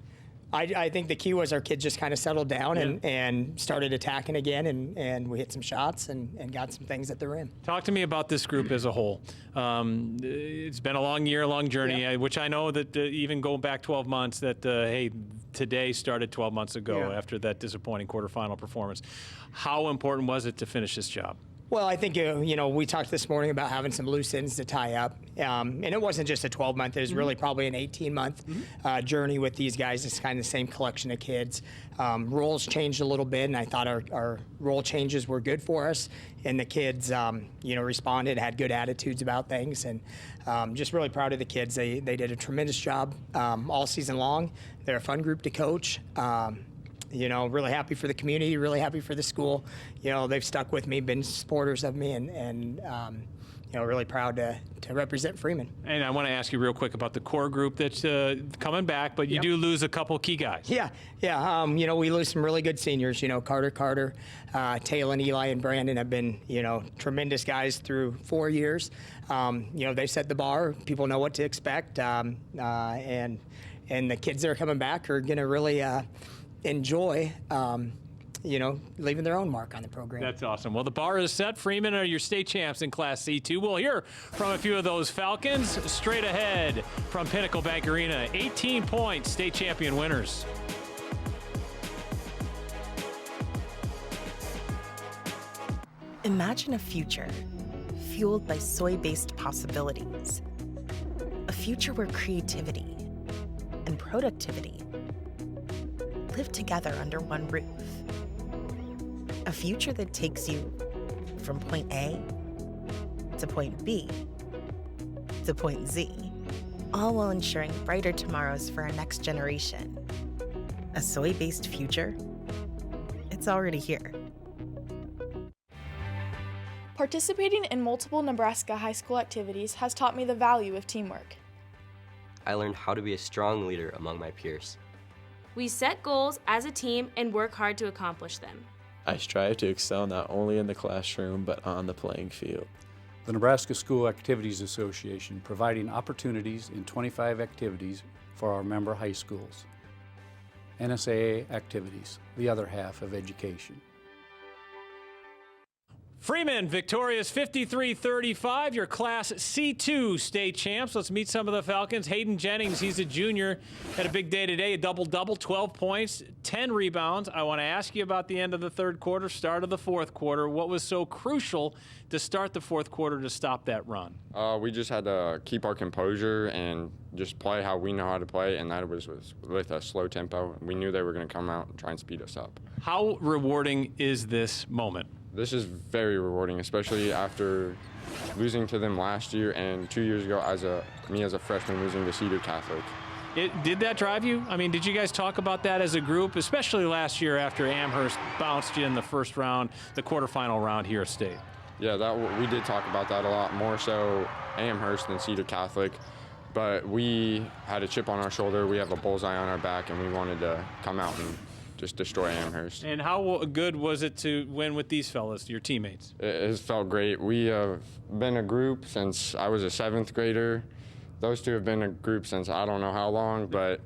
I think the key was our kids just kind of settled down and started attacking again, and we hit some shots and got some things at the rim. Talk to me about this group as a whole. It's been a long year, long journey, which I know that even going back 12 months, that, hey, today started 12 months ago after that disappointing quarterfinal performance. How important was it to finish this job? Well, I think, you know, we talked this morning about having some loose ends to tie up. And it wasn't just a 12-month. It was really probably an 18-month journey with these guys. It's kind of the same collection of kids. Roles changed a little bit, and I thought our role changes were good for us. And the kids, you know, responded, had good attitudes about things. And just really proud of the kids. They did a tremendous job all season long. They're a fun group to coach. You know, really happy for the community, really happy for the school. You know, they've stuck with me, been supporters of me, and you know, really proud to represent Freeman. And I want to ask you real quick about the core group that's coming back, but you do lose a couple key guys. Yeah. You know, we lose some really good seniors. You know, Carter, Taylor, Eli, and Brandon have been, you know, tremendous guys through 4 years. You know, they set the bar. People know what to expect, and the kids that are coming back are going to really enjoy, you know, leaving their own mark on the program. That's awesome. Well, the bar is set. Freeman are your state champs in Class C2. We'll hear from a few of those Falcons straight ahead from Pinnacle Bank Arena. 18-point state champion winners. Imagine a future fueled by soy-based possibilities. A future where creativity and productivity live together under one roof. A future that takes you from point A to point B to point Z, all while ensuring brighter tomorrows for our next generation. A soy-based future? It's already here. Participating in multiple Nebraska high school activities has taught me the value of teamwork. I learned how to be a strong leader among my peers. We set goals as a team and work hard to accomplish them. I strive to excel not only in the classroom, but on the playing field. The Nebraska School Activities Association, providing opportunities in 25 activities for our member high schools. NSAA activities, the other half of education. Freeman victorious 53-35, your Class C2 state champs. Let's meet some of the Falcons. Hayden Jennings, he's a junior, had a big day today, a double-double, 12 points, 10 rebounds. I want to ask you about the end of the third quarter, start of the fourth quarter. What was so crucial to start the fourth quarter to stop that run? We just had to keep our composure and just play how we know how to play, and that was with a slow tempo. We knew they were going to come out and try and speed us up. How rewarding is this moment? This is very rewarding, especially after losing to them last year and 2 years ago as a freshman losing to Cedar Catholic. Did that drive you? I mean, did you guys talk about that as a group, especially last year after Amherst bounced you in the first round, the quarterfinal round here at State? Yeah, we did talk about that a lot, more so Amherst than Cedar Catholic. But we had a chip on our shoulder, we have a bullseye on our back, and we wanted to come out and just destroy Amherst. And how good was it to win with these fellas, your teammates? It has felt great. We have been a group since I was a 7th grader. Those two have been a group since I don't know how long, but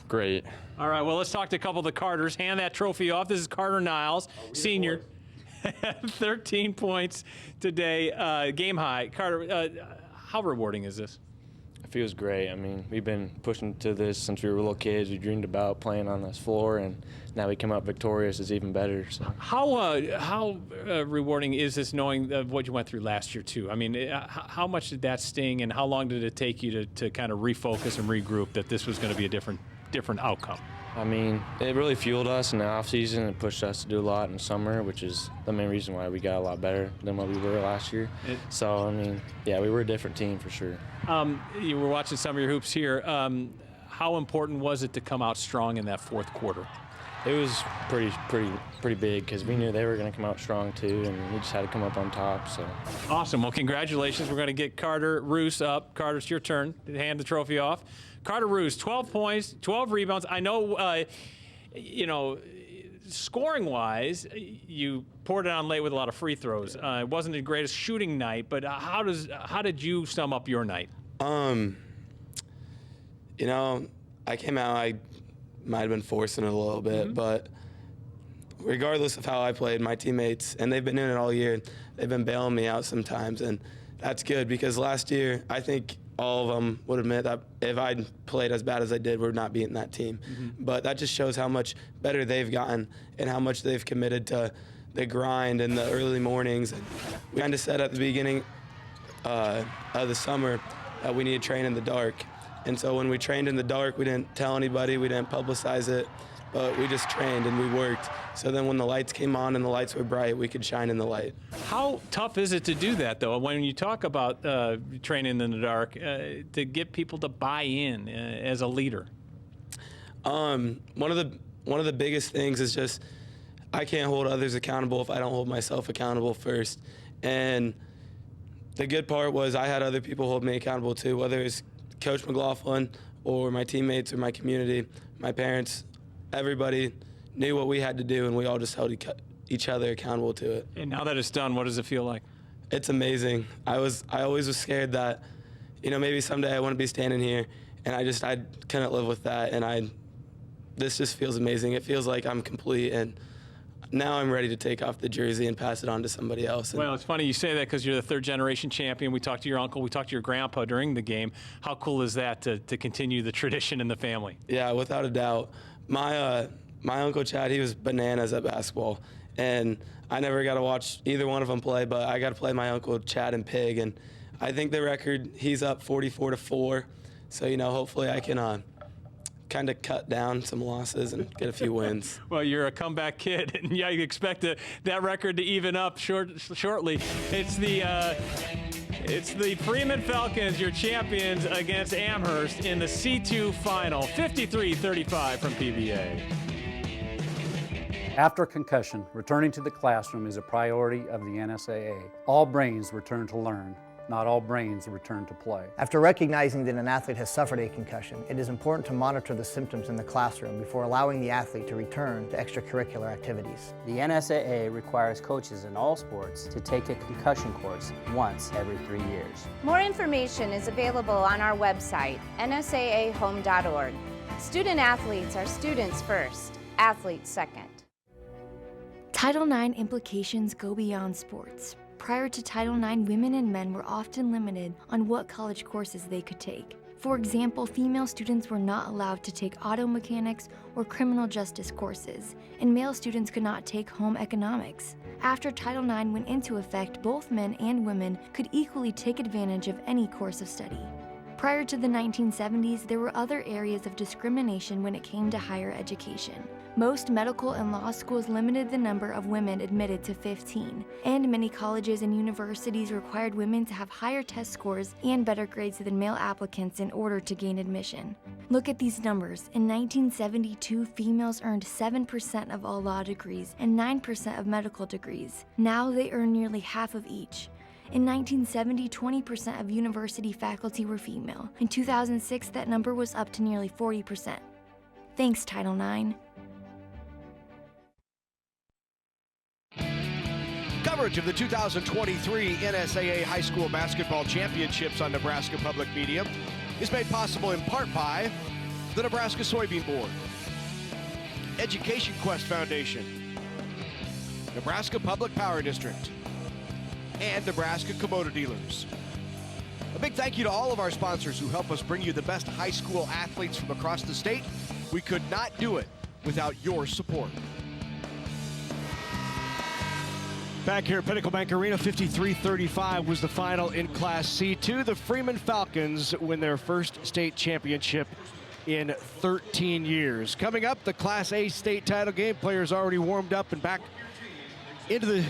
great. All right, well, let's talk to a couple of the Carters. Hand that trophy off. This is Carter Niles, senior. 13 points today, game high. Carter, how rewarding is this? It feels great. I mean, we've been pushing to this since we were little kids. We dreamed about playing on this floor, and now we come out victorious is even better. So. How rewarding is this knowing what you went through last year too? I mean, how much did that sting, and how long did it take you to kind of refocus and regroup that this was going to be a different outcome? I mean, it really fueled us in the off season and pushed us to do a lot in the summer, which is the main reason why we got a lot better than what we were last year. So, I mean, yeah, we were a different team for sure. You were watching some of your hoops here. How important was it to come out strong in that fourth quarter? It was pretty big because we knew they were going to come out strong too, and we just had to come up on top. So awesome. Well, congratulations. We're going to get Carter Roos up. Carter, it's your turn to hand the trophy off. Carter Roos, 12 points, 12 rebounds. I know, scoring-wise, you poured it on late with a lot of free throws. It wasn't the greatest shooting night, but how did you sum up your night? I came out, I might have been forcing it a little bit, but regardless of how I played, my teammates, and they've been doing it all year, they've been bailing me out sometimes, and that's good because last year, I think all of them would admit that if I'd played as bad as I did, we're not beating that team. But that just shows how much better they've gotten and how much they've committed to the grind and the early mornings. We kind of said at the beginning of the summer that we need to train in the dark. And so when we trained in the dark, we didn't tell anybody, we didn't publicize it, but we just trained and we worked. So then when the lights came on and the lights were bright, we could shine in the light. How tough is it to do that, though, when you talk about training in the dark, to get people to buy in as a leader? One of the biggest things is just I can't hold others accountable if I don't hold myself accountable first. And the good part was I had other people hold me accountable too, whether it's Coach McLaughlin or my teammates or my community, my parents, everybody knew what we had to do, and we all just held each other accountable to it. And now that it's done, what does it feel like? It's amazing. I always was scared that, maybe someday I wouldn't be standing here, and I couldn't live with that, and this just feels amazing. It feels like I'm complete, and now I'm ready to take off the jersey and pass it on to somebody else. Well, it's funny you say that because you're the third-generation champion. We talked to your uncle. We talked to your grandpa during the game. How cool is that to continue the tradition in the family? Yeah, without a doubt. My Uncle Chad, he was bananas at basketball, and I never got to watch either one of them play, but I got to play my Uncle Chad and Pig, and I think the record, he's up 44-4, so, hopefully I can kind of cut down some losses and get a few wins. Well, you're a comeback kid, and you expect that record to even up shortly. It's the Freeman Falcons, your champions, against Amherst in the C2 final, 53-35 from PBA. After concussion, returning to the classroom is a priority of the NSAA. All brains return to learn. Not all brains return to play. After recognizing that an athlete has suffered a concussion, it is important to monitor the symptoms in the classroom before allowing the athlete to return to extracurricular activities. The NSAA requires coaches in all sports to take a concussion course once every 3 years. More information is available on our website, nsaahome.org. Student athletes are students first, athletes second. Title IX implications go beyond sports. Prior to Title IX, women and men were often limited on what college courses they could take. For example, female students were not allowed to take auto mechanics or criminal justice courses, and male students could not take home economics. After Title IX went into effect, both men and women could equally take advantage of any course of study. Prior to the 1970s, there were other areas of discrimination when it came to higher education. Most medical and law schools limited the number of women admitted to 15, and many colleges and universities required women to have higher test scores and better grades than male applicants in order to gain admission. Look at these numbers. In 1972, females earned 7% of all law degrees and 9% of medical degrees. Now they earn nearly half of each. In 1970, 20% of university faculty were female. In 2006, that number was up to nearly 40%. Thanks, Title IX. Coverage of the 2023 NSAA High School Basketball Championships on Nebraska Public Media is made possible in part by the Nebraska Soybean Board, Education Quest Foundation, Nebraska Public Power District, and Nebraska Kubota Dealers. A big thank you to all of our sponsors who help us bring you the best high school athletes from across the state. We could not do it without your support. Back here at Pinnacle Bank Arena, 53-35 was the final in Class C2. The Freeman Falcons win their first state championship in 13 years. Coming up, the Class A state title game. Players already warmed up and back into the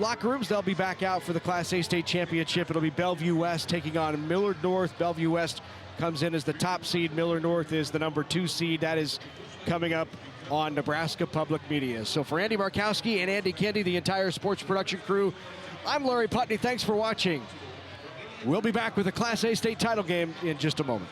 locker rooms. They'll be back out for the Class A state championship. It'll be Bellevue West taking on Millard North. Bellevue West comes in as the top seed. Millard North is the number 2 seed. That is coming up on Nebraska Public Media. So for Andy Markowski and Andy Kendi, the entire sports production crew, I'm Larry Putney. Thanks for watching. We'll be back with the Class A state title game in just a moment.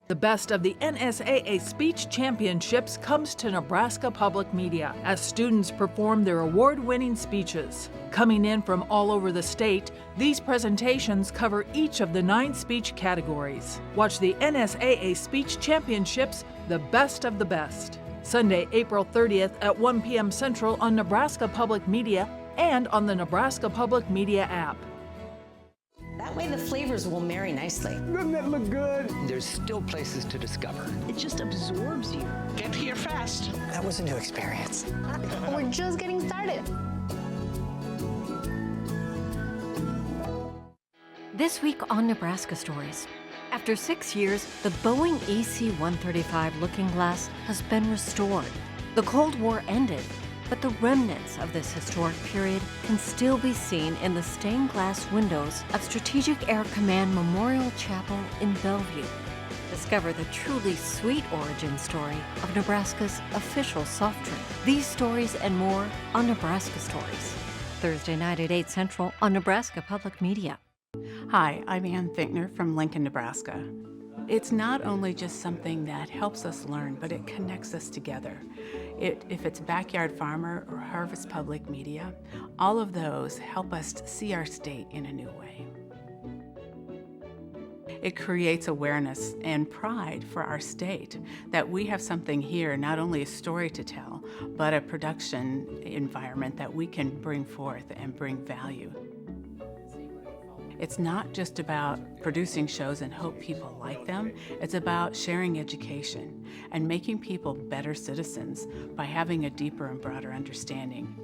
The best of the NSAA Speech Championships comes to Nebraska Public Media as students perform their award-winning speeches. Coming in from all over the state, these presentations cover each of the 9 speech categories. Watch the NSAA Speech Championships, the best of the best. Sunday, April 30th at 1 p.m. Central on Nebraska Public Media and on the Nebraska Public Media app. That way the flavors will marry nicely. Doesn't that look good? There's still places to discover. It just absorbs you. Get here fast. That was a new experience. We're just getting started. This week on Nebraska Stories. After 6 years, the Boeing EC-135 Looking Glass has been restored. The Cold War ended, but the remnants of this historic period can still be seen in the stained glass windows of Strategic Air Command Memorial Chapel in Bellevue. Discover the truly sweet origin story of Nebraska's official soft drink. These stories and more on Nebraska Stories. Thursday night at 8 Central on Nebraska Public Media. Hi, I'm Ann Finkner from Lincoln, Nebraska. It's not only just something that helps us learn, but it connects us together. If it's Backyard Farmer or Harvest Public Media, all of those help us see our state in a new way. It creates awareness and pride for our state that we have something here, not only a story to tell, but a production environment that we can bring forth and bring value. It's not just about producing shows and hope people like them. It's about sharing education and making people better citizens by having a deeper and broader understanding.